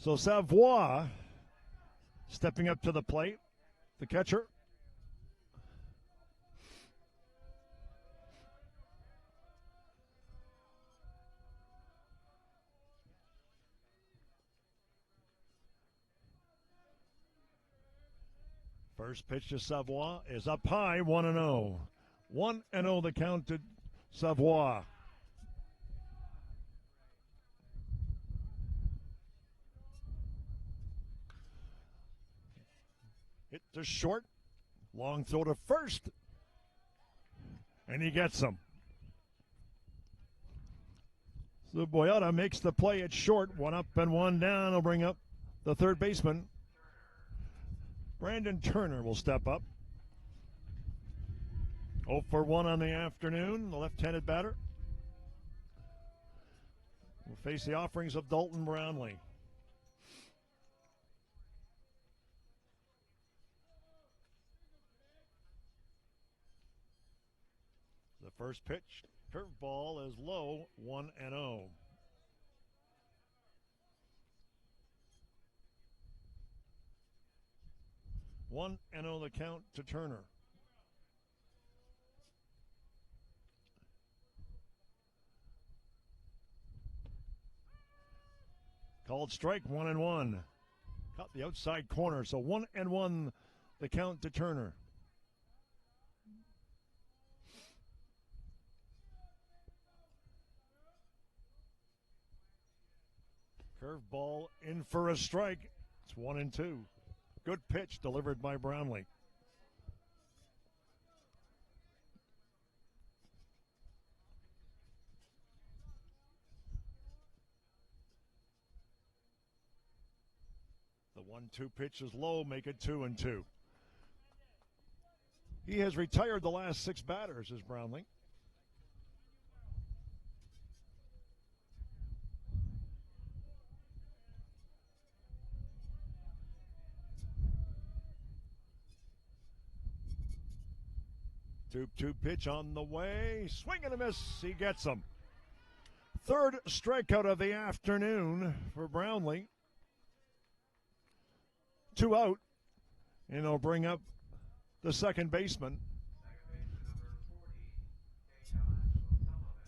So Savoy stepping up to the plate, the catcher. First pitch to Savoy is up high, 1-0. 1-0 the count to Savoy. Hit to short, long throw to first, and he gets him. So Boyata makes the play at short, 1 up and 1 down. He'll bring up the third baseman. Brandon Turner will step up. 0 for 1 on the afternoon, the left-handed batter. Will face the offerings of Dalton Brownlee. The first pitch, curveball is low, 1-0. One and oh the count to Turner. Called strike, 1-1. Caught the outside corner, so 1-1 the count to Turner. Curveball in for a strike. It's 1-2. Good pitch delivered by Brownlee. The 1-2 pitch is low, make it 2-2. He has retired the last 6 batters as Brownlee. Two pitch on the way. Swing and a miss. He gets him. Third strikeout of the afternoon for Brownlee. 2 out. And he'll bring up the second baseman.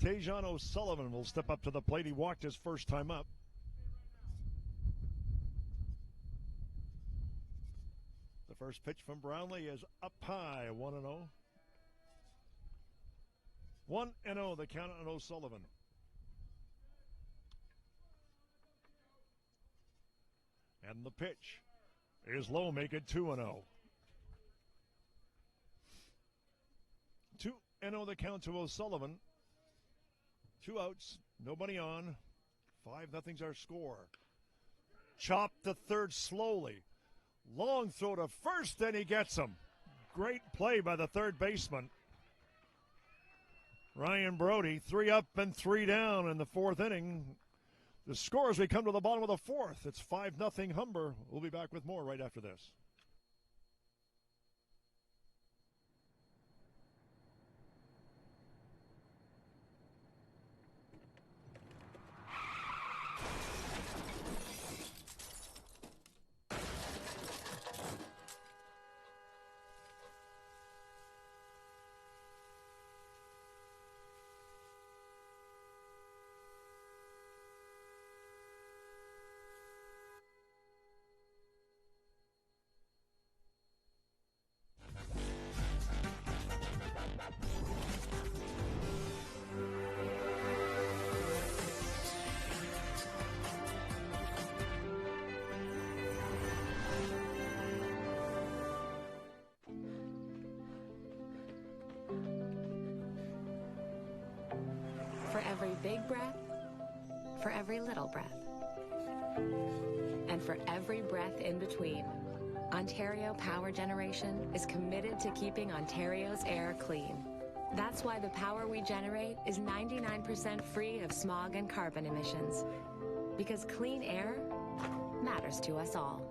Tejan O'Sullivan will step up to the plate. He walked his first time up. The first pitch from Brownlee is up high, 1-0. 1-0, the count on O'Sullivan. And the pitch is low, make it 2-0. 2-0, the count to O'Sullivan. 2 outs, nobody on. 5-0's our score. Chop to third slowly. Long throw to first, and he gets him. Great play by the third baseman. Ryan Brody, 3 up and 3 down in the 4th inning. The score as we come to the bottom of the 4th. It's 5-0 Humber. We'll be back with more right after this. For every big breath, for every little breath, and for every breath in between, Ontario Power Generation is committed to keeping Ontario's air clean. That's why the power we generate is 99% free of smog and carbon emissions. Because clean air matters to us all.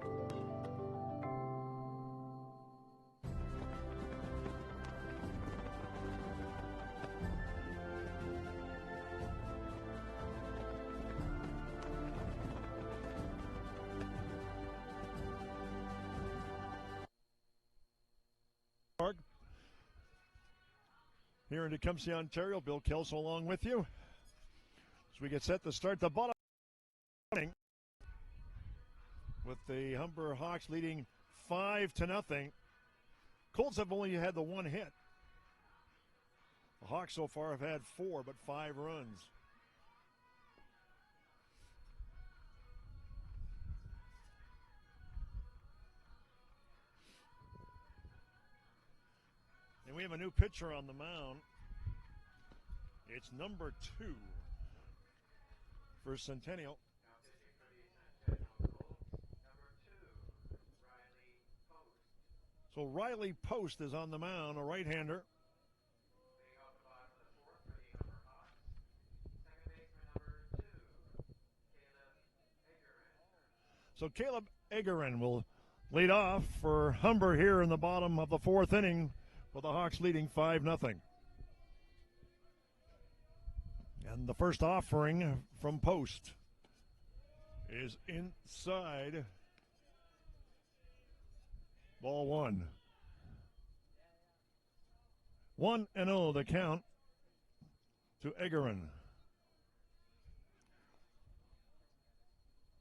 Here in Tecumseh, Ontario, Bill Kelso along with you. As we get set to start the bottom with the Humber Hawks leading 5-0. Colts have only had the 1 hit. The Hawks so far have had 4, but 5 runs. And we have a new pitcher on the mound. It's number 2 for Centennial. So Riley Post is on the mound, a right-hander. So Caleb Egerin will lead off for Humber here in the bottom of the 4th inning, with the Hawks leading 5-0. And the first offering from Post is inside. Ball 1. 1-0 the count to Egerin.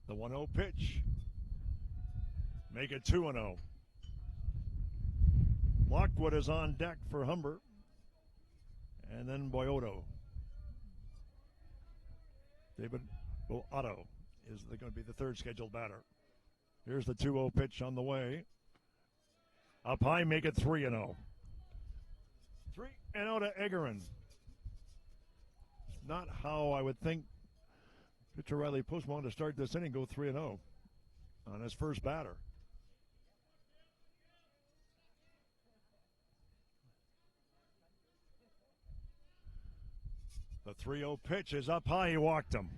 The 1-0 pitch. Make it 2-0. Lockwood is on deck for Humber. And then Boyoto. David Boato is going to be the third scheduled batter. Here's the 2-0 pitch on the way. Up high, make it 3-0. 3-0 to Egerin. Not how I would think pitcher Riley Post wanted to start this inning, go 3-0 on his first batter. The 3-0 pitch is up high. He walked him.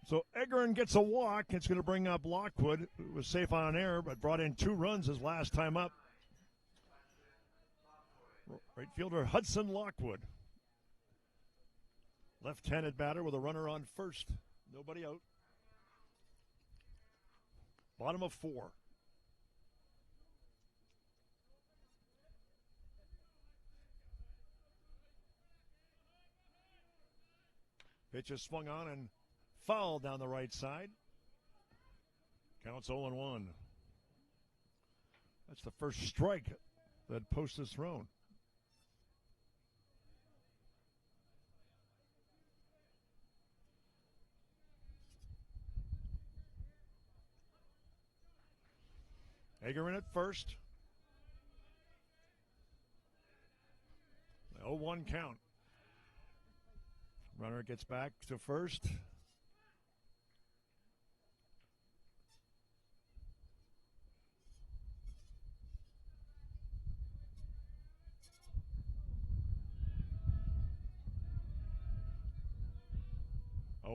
So Egerin gets a walk. It's going to bring up Lockwood, who was safe on air, but brought in 2 runs his last time up. Right fielder Hudson Lockwood. Left-handed batter with a runner on first. Nobody out. Bottom of 4. Pitch is swung on and fouled down the right side. Counts 0-1. That's the first strike that Post has thrown. Hager in at first. 0-1 count. Runner gets back to first.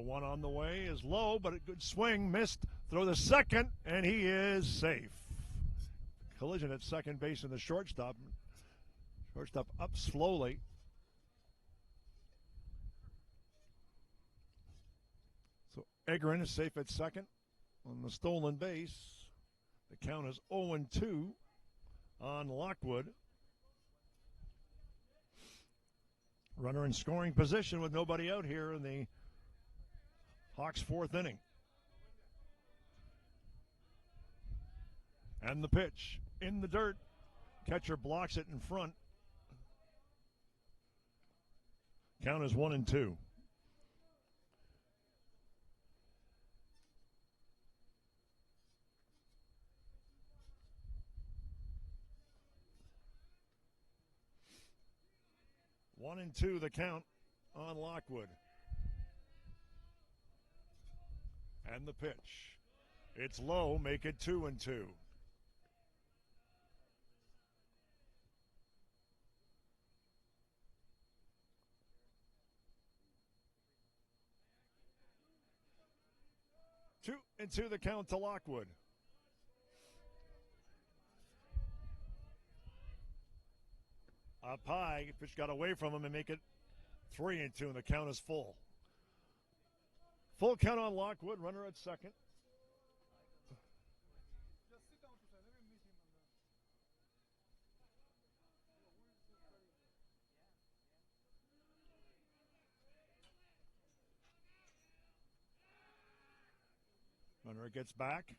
One on the way is low, but a good swing. Missed. Throw the second, and he is safe. Collision at second base in the shortstop. Shortstop up slowly. So Egerin is safe at second on the stolen base. The count is 0-2 on Lockwood. Runner in scoring position with nobody out here in the Hawks' 4th inning. And the pitch in the dirt. Catcher blocks it in front. Count is 1-2. One and two, the count on Lockwood. And the pitch. It's low, make it 2-2. Two and two, the count to Lockwood. Up high, pitch got away from him and make it 3-2, and the count is full. Full count on Lockwood, runner at second. Runner gets back.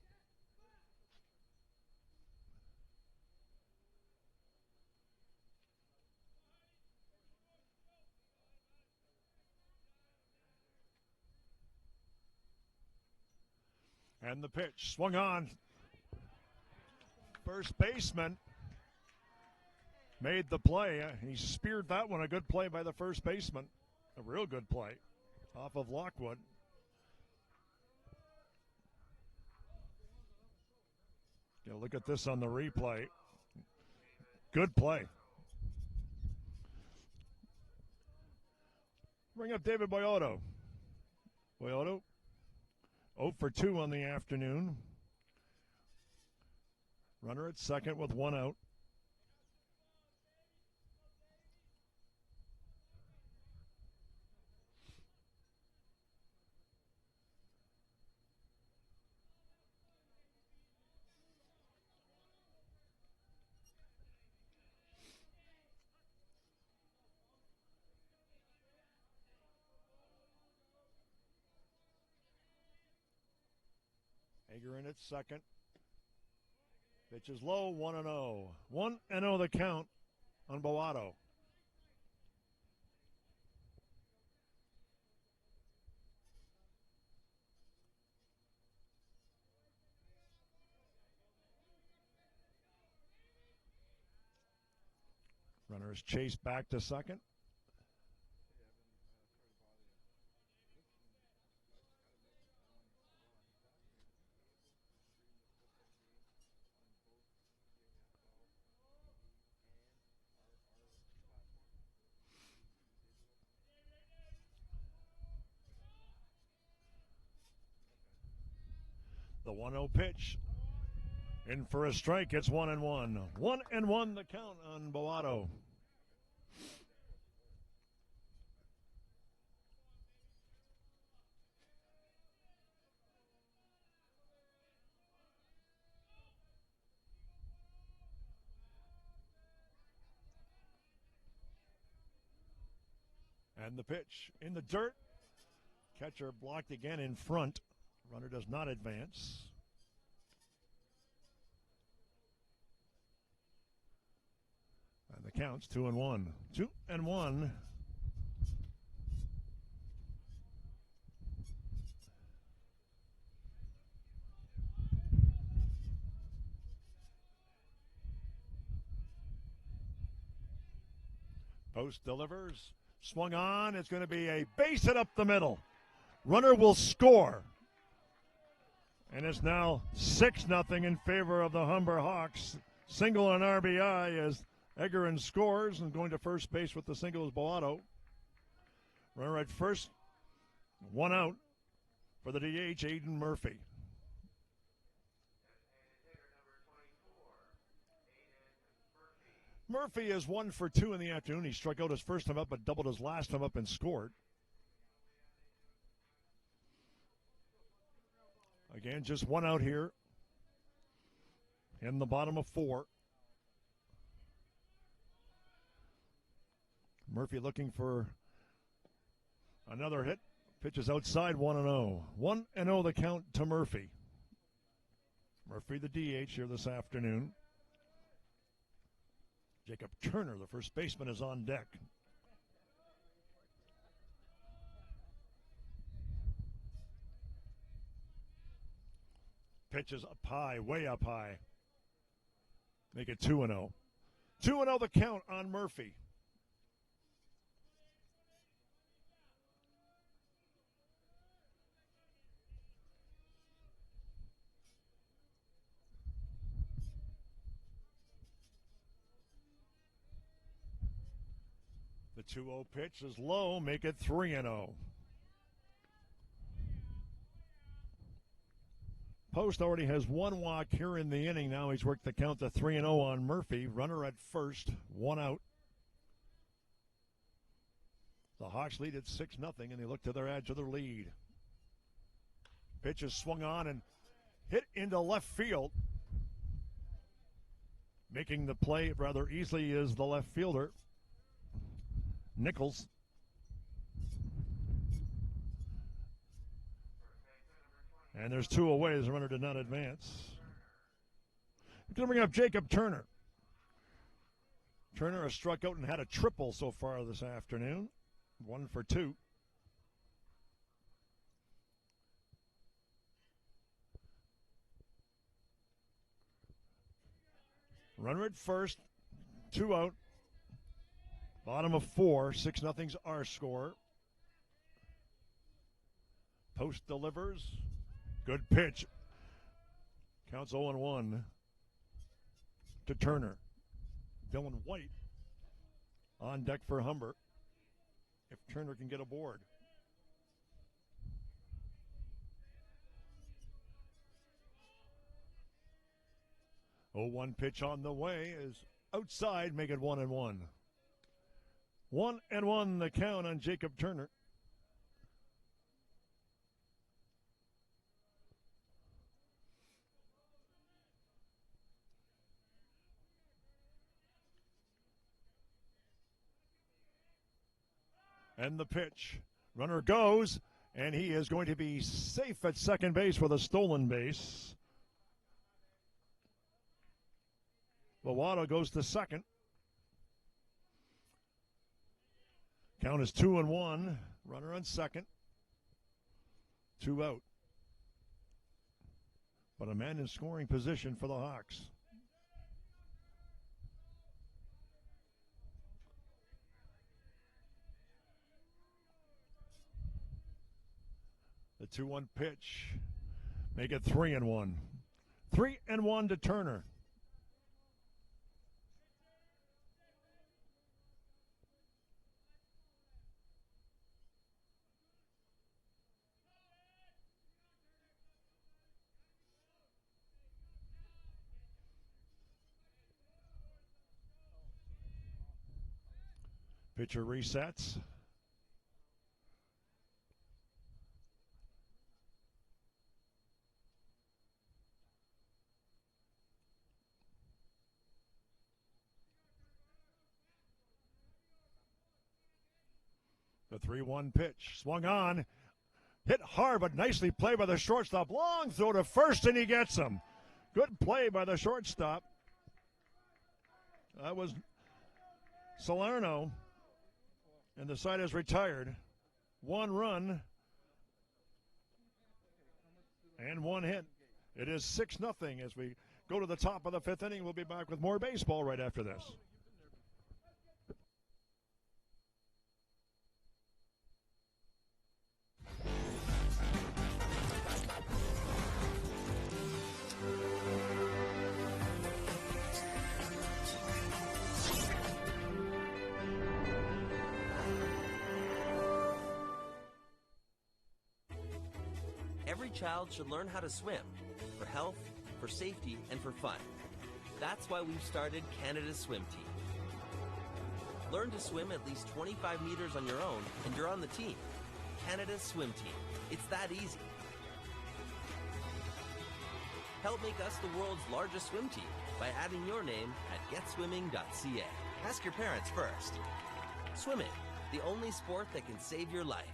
And the pitch swung on. First baseman made the play. He speared that one. A good play by the first baseman. A real good play off of Lockwood. Yeah, look at this on the replay. Good play. Bring up David Boyoto. Boyoto, 0 for 2 on the afternoon. Runner at second with one out. Hager in at second. Pitch is low, 1-0. 1-0 the count on Boato. There's Chase back to second. The 1-0 pitch. In for a strike. It's 1-1. 1-1 the count on Boato. And the pitch in the dirt. Catcher blocked again in front. Runner does not advance. And the count's 2-1. 2-1. Post delivers. Swung on. It's going to be a base hit up the middle. Runner will score. And it's now 6-0 in favor of the Humber Hawks. Single on RBI as Egerin scores, and going to first base with the single is Boato. Runner at first. One out for the DH, Aiden Murphy. Murphy is 1 for 2 in the afternoon. He struck out his first time up, but doubled his last time up and scored. Again, just one out here in the bottom of 4. Murphy looking for another hit. Pitches outside, 1-0. 1-0 the count to Murphy. Murphy, the DH, here this afternoon. Jacob Turner, the first baseman, is on deck. Pitches up high, way up high. Make it 2-0. 2-0 the count on Murphy. The 2-0 pitch is low, make it 3-0. Post already has one walk here in the inning. Now he's worked the count to 3-0 on Murphy. Runner at first, one out. The Hawks lead at 6-0, and they look to their edge of their lead. Pitch is swung on and hit into left field. Making the play rather easily is the left fielder, Nichols. And there's 2 away as the runner did not advance. We're going to bring up Jacob Turner. Turner has struck out and had a triple so far this afternoon. 1 for 2. Runner at first, 2 out. Bottom of 4, 6-0's our score. Post delivers. Good pitch. Counts 0-1 to Turner. Dylan White on deck for Humber if Turner can get aboard. 0-1 pitch on the way is outside, make it 1-1. 1-1 the count on Jacob Turner. And the pitch. Runner goes, and he is going to be safe at second base with a stolen base. Boato goes to second. Count is 2-1. Runner on second. 2 out. But a man in scoring position for the Hawks. 2-1 pitch. Make it 3-1. 3-1 to Turner. Pitcher resets. The 3-1 pitch. Swung on. Hit hard, but nicely played by the shortstop. Long throw to first, and he gets him. Good play by the shortstop. That was Salerno. And the side is retired. 1 run and 1 hit. It is 6-0 as we go to the top of the 5th inning. We'll be back with more baseball right after this. Every child should learn how to swim for health, for safety, and for fun. That's why we've started Canada's Swim Team. Learn to swim at least 25 meters on your own, and you're on the team. Canada's Swim Team. It's that easy. Help make us the world's largest swim team by adding your name at getswimming.ca. Ask your parents first. Swimming, the only sport that can save your life.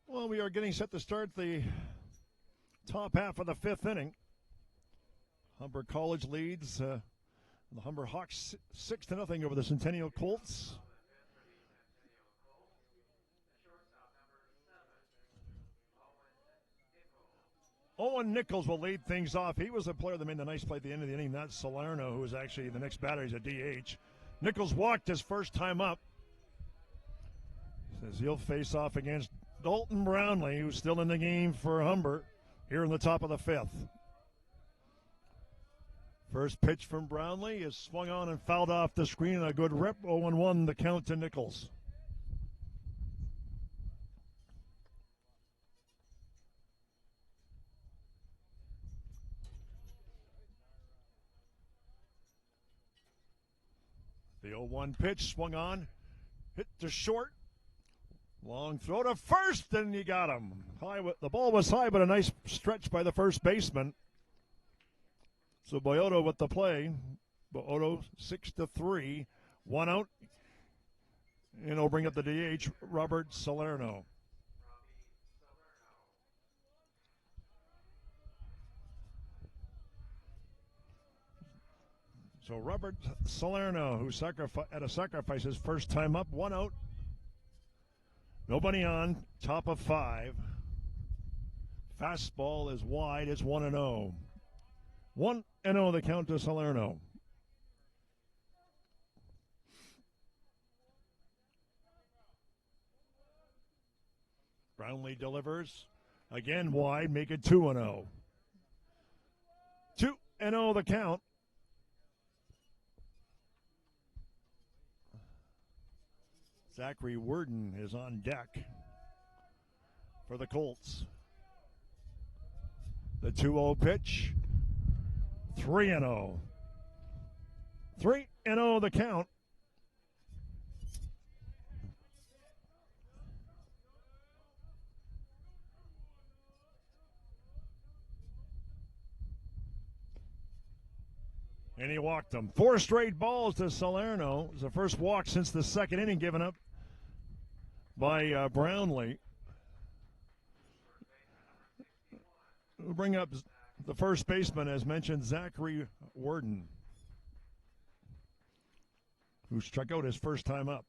Well, we are getting set to start the top half of the 5th inning. Humber College leads the Humber Hawks 6-0 over the Centennial Colts. Owen Nichols will lead things off. He was the player that made the nice play at the end of the inning. That's Salerno, who was actually the next batter. He's a DH. Nichols walked his first time up. Says he'll face off against Dalton Brownlee, who's still in the game for Humber here in the top of the 5th. First pitch from Brownlee is swung on and fouled off the screen. A good rip. 0-1 the count to Nichols. The 0-1 pitch swung on, hit to short. Long throw to first, and you got him. The ball was high, but a nice stretch by the first baseman. So Boyoto with the play. Boyoto 6-3, 1 out. And he'll bring up the DH, Robert Salerno. So Robert Salerno, who had to sacrifice his first time up, 1 out. Nobody on, top of 5. Fastball is wide, it's 1-0. 1-0 the count to Salerno. Brownlee delivers. Again wide, make it 2-0. 2-0 the count. Zachary Worden is on deck for the Colts. The 2-0 pitch. 3-0. 3-0 the count. And he walked them. 4 straight balls to Salerno. It was the first walk since the second inning given up by Brownlee. We'll bring up the first baseman, as mentioned, Zachary Worden, who struck out his first time up.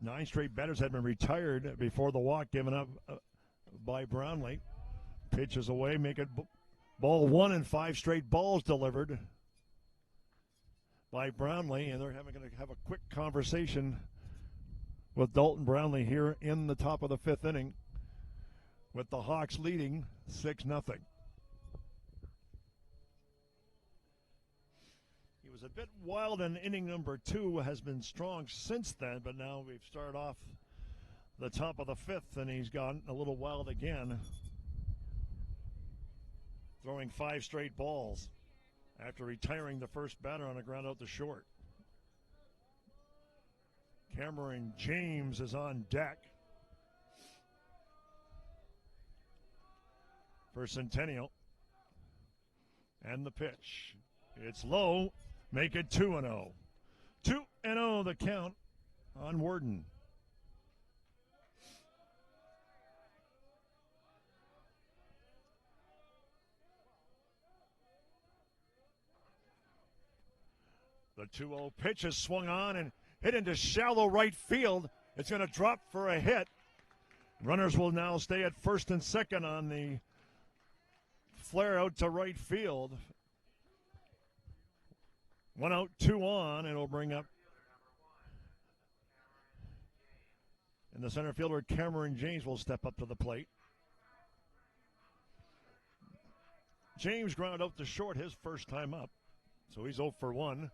Nine straight batters had been retired before the walk given up by Brownlee. Pitches away, make it ball 1, and 5 straight balls delivered by Brownlee, and they're going to have a quick conversation with Dalton Brownlee here in the top of the 5th inning, with the Hawks leading 6-0. He was a bit wild in inning number 2, has been strong since then, but now we've started off the top of the 5th, and he's gone a little wild again, throwing 5 straight balls after retiring the first batter on a ground out to short. Cameron James is on deck for Centennial. And the pitch. It's low. Make it 2-0. 2-0 the count on Worden. The 2-0 pitch is swung on and hit into shallow right field. It's going to drop for a hit. Runners will now stay at first and second on the flare out to right field. 1 out, 2 on, and it'll bring up. And the center fielder, Cameron James, will step up to the plate. James grounded out to short his first time up, so he's 0 for 1.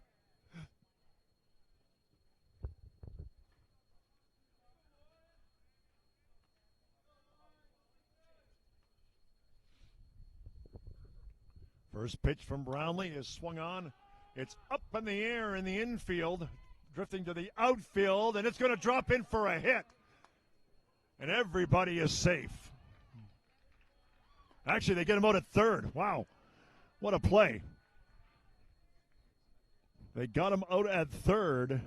First pitch from Brownlee is swung on. It's up in the air in the infield, drifting to the outfield, and it's going to drop in for a hit. And everybody is safe. Actually, they get him out at third. Wow, what a play. They got him out at third.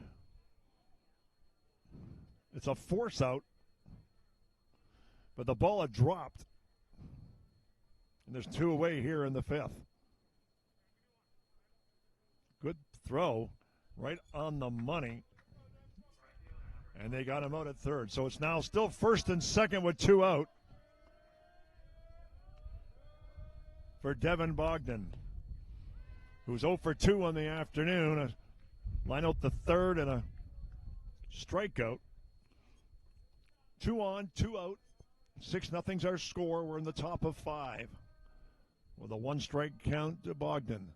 It's a force out, but the ball had dropped. And there's 2 away here in the 5th. Good throw, right on the money. And they got him out at third. So it's now still first and second with 2 out for Devin Bogdan, who's 0 for 2 on the afternoon. Line out the third and a strikeout. 2 on, 2 out. 6-0's our score. We're in the top of 5 with a 1-strike count to Bogdan.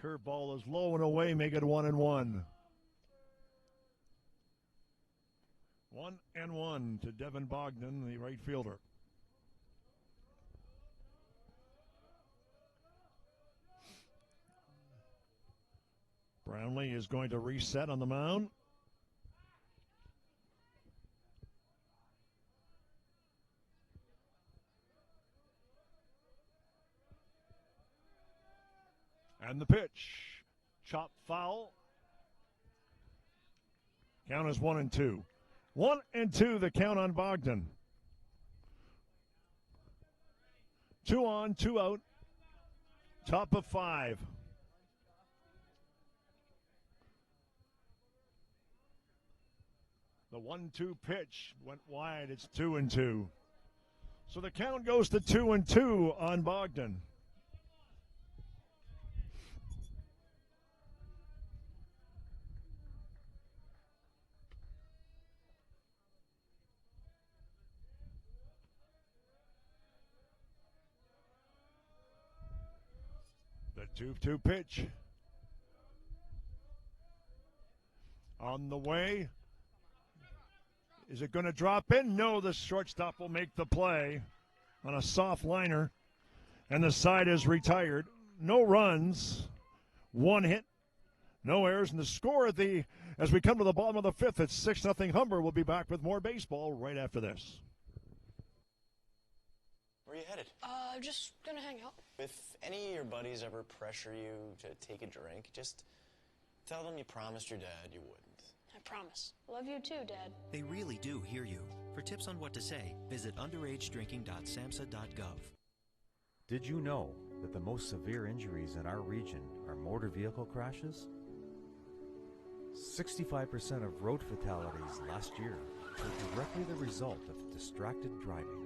Curveball is low and away, make it 1-1. 1-1 to Devin Bogdan, the right fielder. Brownlee is going to reset on the mound. And the pitch. Chop foul. Count is 1-2. 1-2 the count on Bogdan. 2 on, 2 out. Top of 5. The 1-2 pitch went wide. It's 2-2. So the count goes to 2-2 on Bogdan. The 2-2 pitch. On the way. Is it going to drop in? No, the shortstop will make the play on a soft liner. And the side is retired. No runs. 1 hit. No errors. And the score as we come to the bottom of the 5th, it's 6-0 Humber. We'll be back with more baseball right after this. Where are you headed? Just gonna hang out. If any of your buddies ever pressure you to take a drink, just tell them you promised your dad you wouldn't. I promise. Love you too, Dad. They really do hear you. For tips on what to say, visit underagedrinking.samhsa.gov. Did you know that the most severe injuries in our region are motor vehicle crashes? 65% of road fatalities last year were directly the result of distracted driving.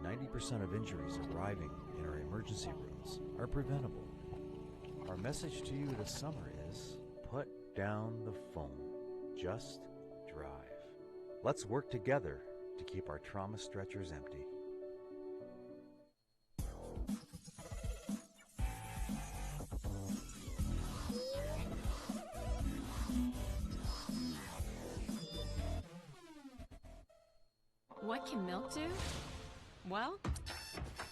90% of injuries arriving in our emergency rooms are preventable. Our message to you this summer is put down the phone. Just drive. Let's work together to keep our trauma stretchers empty. What can milk do? Well,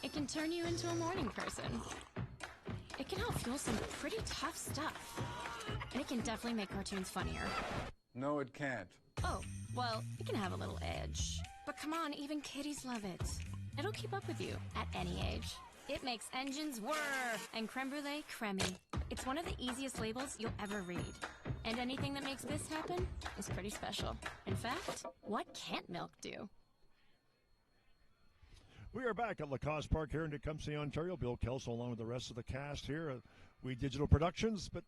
it can turn you into a morning person. It can help fuel some pretty tough stuff. And it can definitely make cartoons funnier. No, it can't. Oh, well, it can have a little edge. But come on, even kiddies love it. It'll keep up with you at any age. It makes engines whir and creme brulee creamy. It's one of the easiest labels you'll ever read. And anything that makes this happen is pretty special. In fact, what can't milk do? We are back at Lacasse Park here in Tecumseh, Ontario. Bill Kelso along with the rest of the cast here at We Digital Productions. But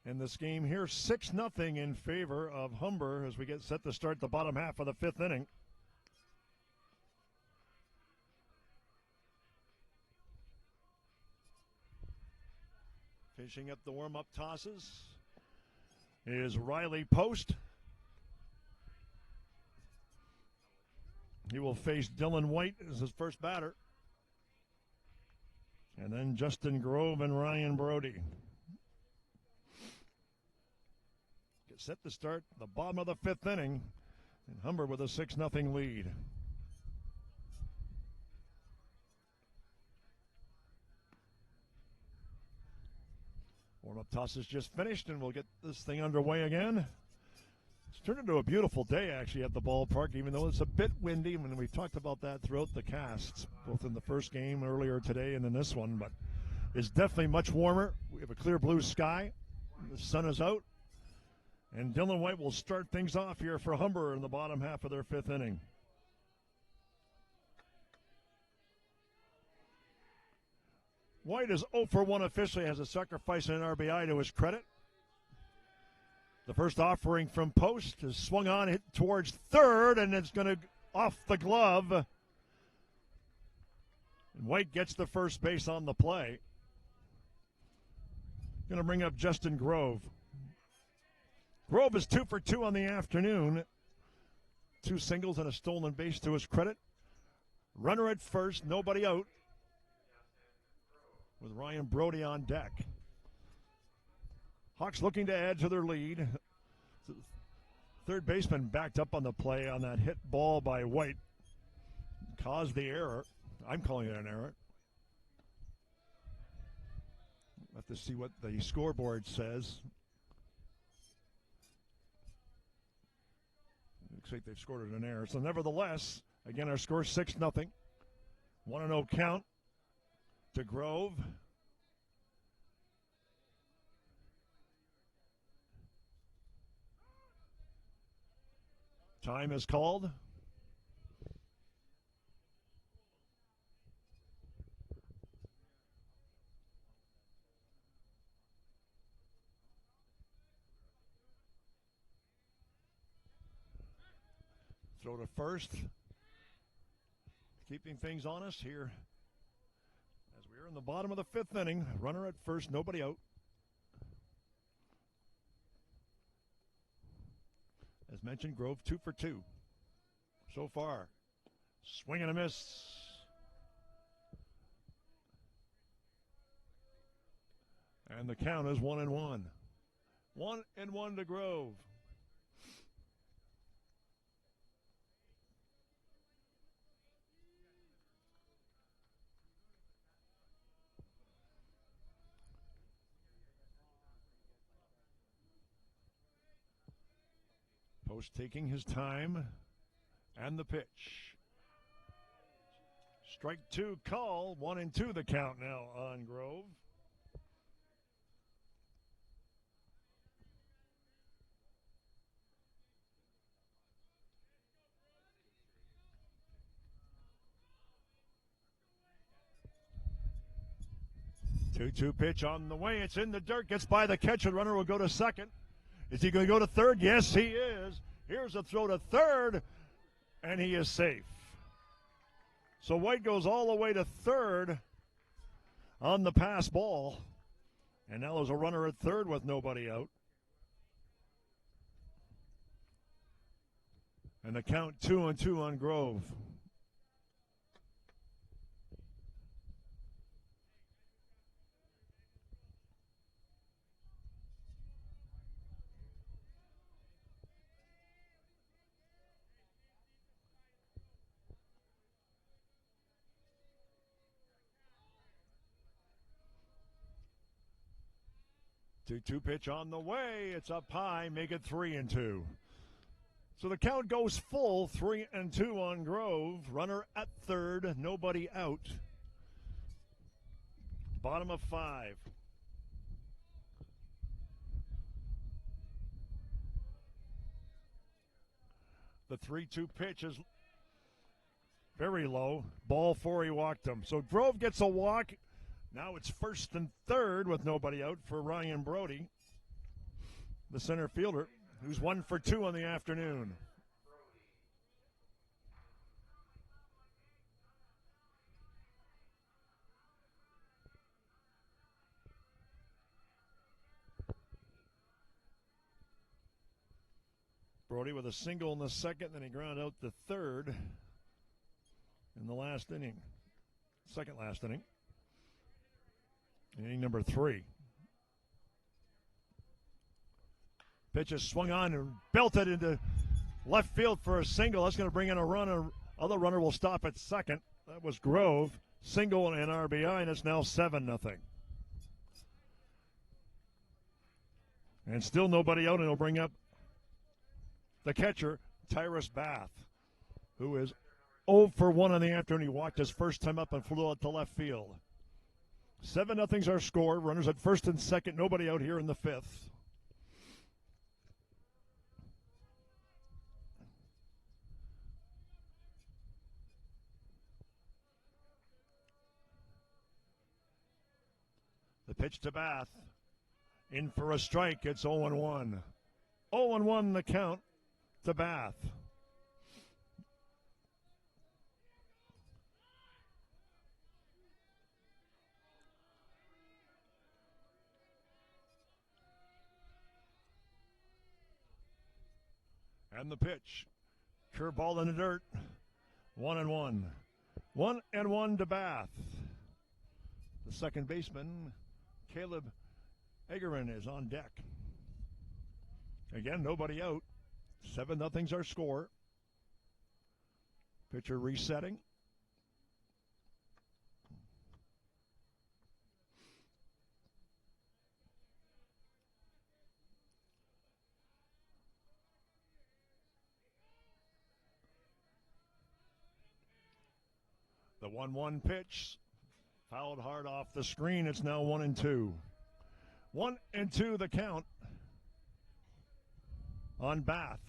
in this game here, 6-0 in favor of Humber as we get set to start the bottom half of the fifth inning. Finishing up the warm-up tosses is Riley Post. He will face Dylan White as his first batter. And then Justin Grove and Ryan Brody. Get set to start the bottom of the fifth inning. And Humber with a 6-0 lead. Warm-up toss is just finished, and we'll get this thing underway again. It's turned into a beautiful day, actually, at the ballpark, even though it's a bit windy. When we talked about that throughout the casts, both in the first game earlier today and in this one, but it's definitely much warmer. We have a clear blue sky. The sun is out. And Dylan White will start things off here for Humber in the bottom half of their fifth inning. White is 0 for 1 officially, has a sacrifice and an RBI to his credit. The first offering from Post is swung on, hit towards third, and it's going to off the glove. And White gets the first base on the play. Going to bring up Justin Grove. Grove is 2 for 2 on the afternoon. 2 singles and a stolen base to his credit. Runner at first, nobody out, with Ryan Brody on deck. Hawks looking to add to their lead. Third baseman backed up on the play on that hit ball by White. Caused the error. I'm calling it an error. We'll have to see what the scoreboard says. Looks like they've scored an error. So nevertheless, again, our score 6-0. 1-0 count to Grove. Time is called. Throw to first. Keeping things honest here as we're in the bottom of the fifth inning. Runner at first, nobody out. As mentioned, Grove 2 for 2 so far. Swing and a miss. And the count is 1-1. 1-1 to Grove. Post taking his time, and the pitch. Strike two call. 1-2 the count now on Grove. Two pitch on the way. It's in the dirt. Gets by the catcher. Runner will go to second. Is he going to go to third? Yes, he is. Here's a throw to third, and he is safe. So White goes all the way to third on the pass ball. And now there's a runner at third with nobody out. And the count 2-2 on Grove. Two pitch on the way. It's up high. Make it 3-2. So the count goes full. 3-2 on Grove. Runner at third. Nobody out. Bottom of 5. The 3-2 pitch is very low. Ball 4, he walked him. So Grove gets a walk. Now it's first and third with nobody out for Ryan Brody, the center fielder, who's 1 for 2 on the afternoon. Brody with a single in the second, then he ground out the third in the last inning. Second last inning. Inning number 3. Pitch is swung on and belted into left field for a single. That's going to bring in a run. Other runner will stop at second. That was Grove. Single and RBI, and it's now 7-0. And still nobody out, and he'll bring up the catcher, Tyrus Bath, who is 0 for 1 in the afternoon. He walked his first time up and flew out to left field. 7-0's our score. Runners at first and second. Nobody out here in the 5th. The pitch to Bath. In for a strike. It's 0-1. 0-1 the count to Bath. And the pitch. Curveball in the dirt. 1-1. 1-1 to Bath. The second baseman, Caleb Egerman, is on deck. Again, nobody out. 7-0's our score. Pitcher resetting. The 1-1 pitch, fouled hard off the screen. It's now 1-2. 1-2 the count on Bath.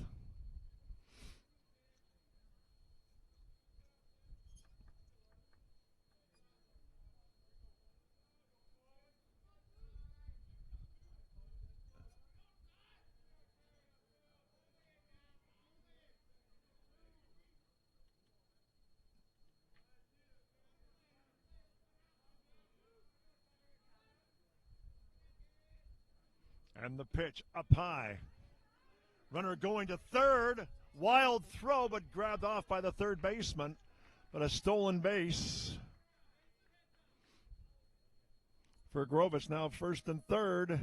And the pitch up high. Runner going to third. Wild throw, but grabbed off by the third baseman. But a stolen base for Grove. It's now first and third.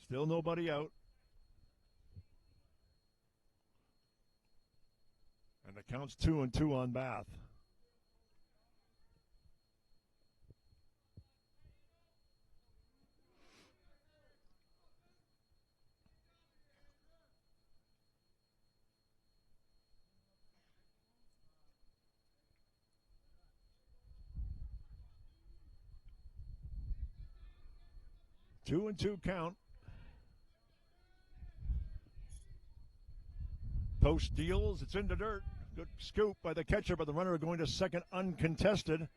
Still nobody out. And the count's 2-2 on Bath. 2-2 count. Post deals. It's into dirt. Good scoop by the catcher, but the runner going to second uncontested.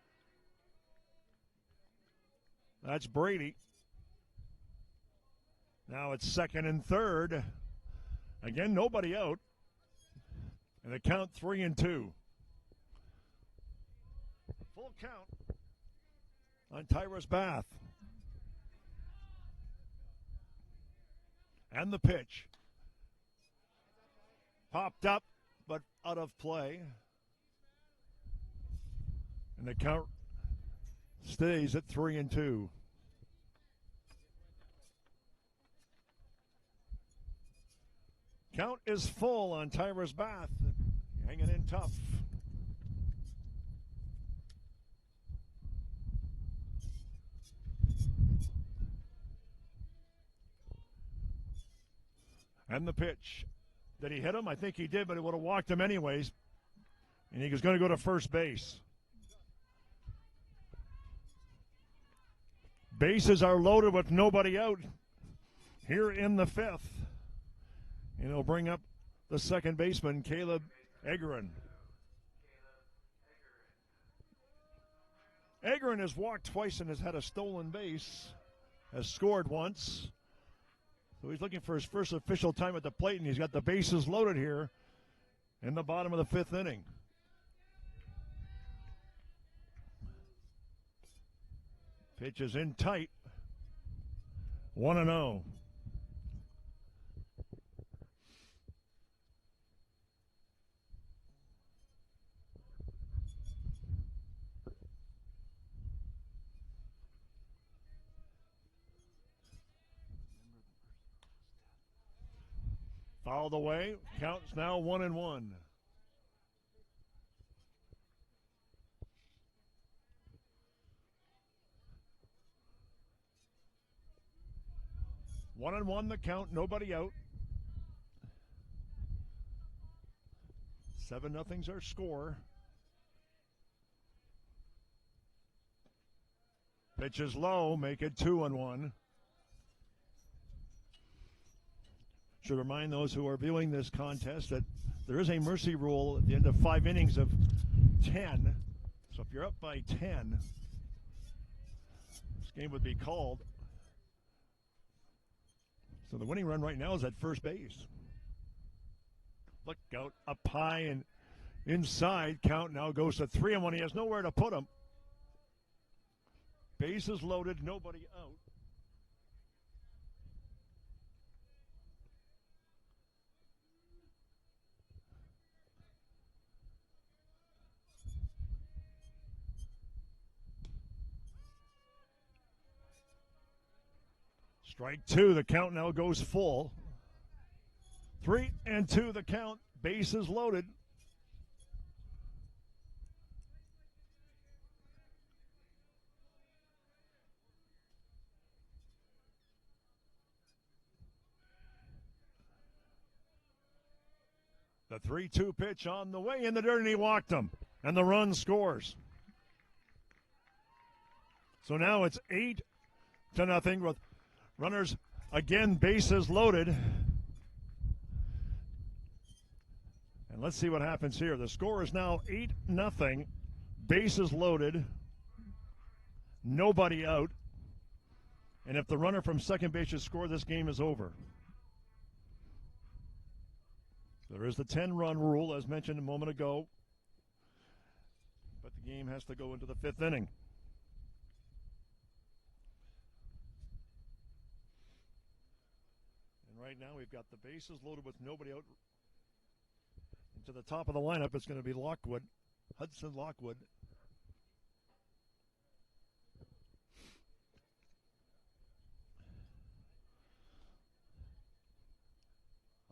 That's Brady. Now it's second and third. Again, nobody out. And the count 3-2. Full count on Tyrus Bath. And the pitch. Popped up, but out of play. And the count stays at 3-2. Count is full on Tyrus Bath. Hanging in tough. And the pitch. Did he hit him? I think he did, but it would have walked him anyways. And he was going to go to first base. Bases are loaded with nobody out here in the fifth. And he'll bring up the second baseman, Caleb Egerin. Egerin has walked twice and has had a stolen base, has scored once. So he's looking for his first official time at the plate, and he's got the bases loaded here in the bottom of the fifth inning. Pitch is in tight. 1-0. Fouled away. Counts now 1-1. One and one the count, nobody out. 7-0's our score. Pitch is low, make it 2-1. Should remind those who are viewing this contest that there is a mercy rule at the end of 5 innings of 10. So if you're up by 10, this game would be called. So the winning run right now is at first base. Look out up high and inside. Count now goes to 3-1. He has nowhere to put him. Bases loaded, nobody out. Strike two, the count now goes full. 3-2 the count, bases loaded. The 3-2 pitch on the way in the dirt, and he walked him, and the run scores. So now it's 8-0 with runners, again, bases loaded. And let's see what happens here. The score is now 8-0, bases loaded, nobody out. And if the runner from second base should score, this game is over. There is the 10-run rule, as mentioned a moment ago. But the game has to go into the fifth inning. Right now, we've got the bases loaded with nobody out. And to the top of the lineup, it's going to be Lockwood, Hudson Lockwood.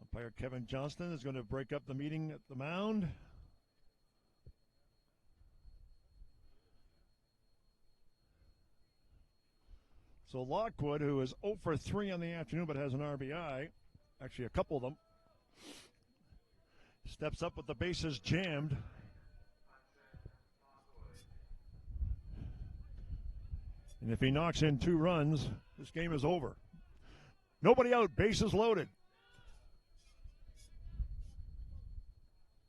Umpire Kevin Johnston is going to break up the meeting at the mound. So Lockwood, who is 0 for 3 on the afternoon but has an RBI, actually a couple of them, steps up with the bases jammed. And if he knocks in 2 runs, This game is over. Nobody out, bases loaded.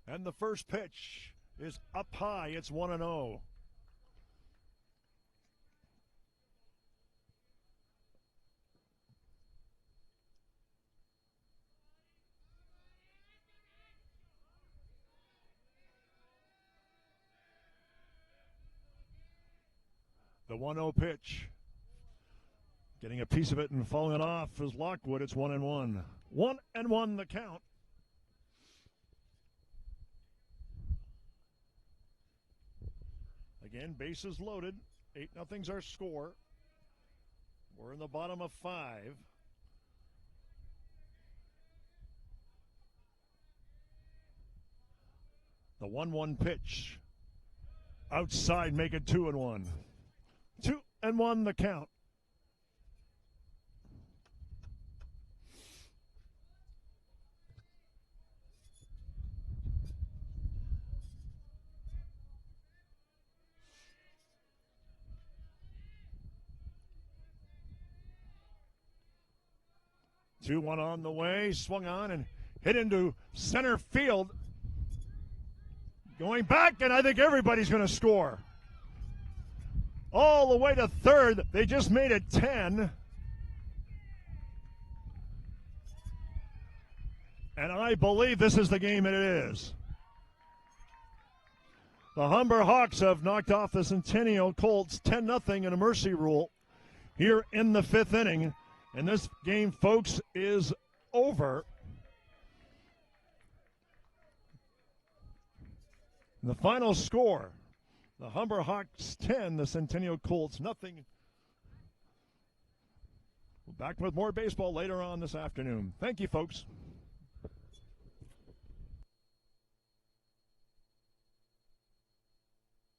And the first pitch is up high. It's 1-0. The 1-0 pitch. Getting a piece of it and falling it off is Lockwood. It's 1-1. 1-1 the count. Again, bases loaded. 8-0's our score. We're in the bottom of 5. The 1-1 pitch. Outside, make it 2-1. 2-1 the count. Two one on the way, swung on and hit into center field. Going back, and I think everybody's going to score. All the way to third. They just made it 10. And I believe this is the game it is. The Humber Hawks have knocked off the Centennial Colts 10-0 in a mercy rule here in the 5th inning. And this game, folks, is over. The final score, the Humber Hawks 10, the Centennial Colts 0. We're back with more baseball later on this afternoon. Thank you, folks.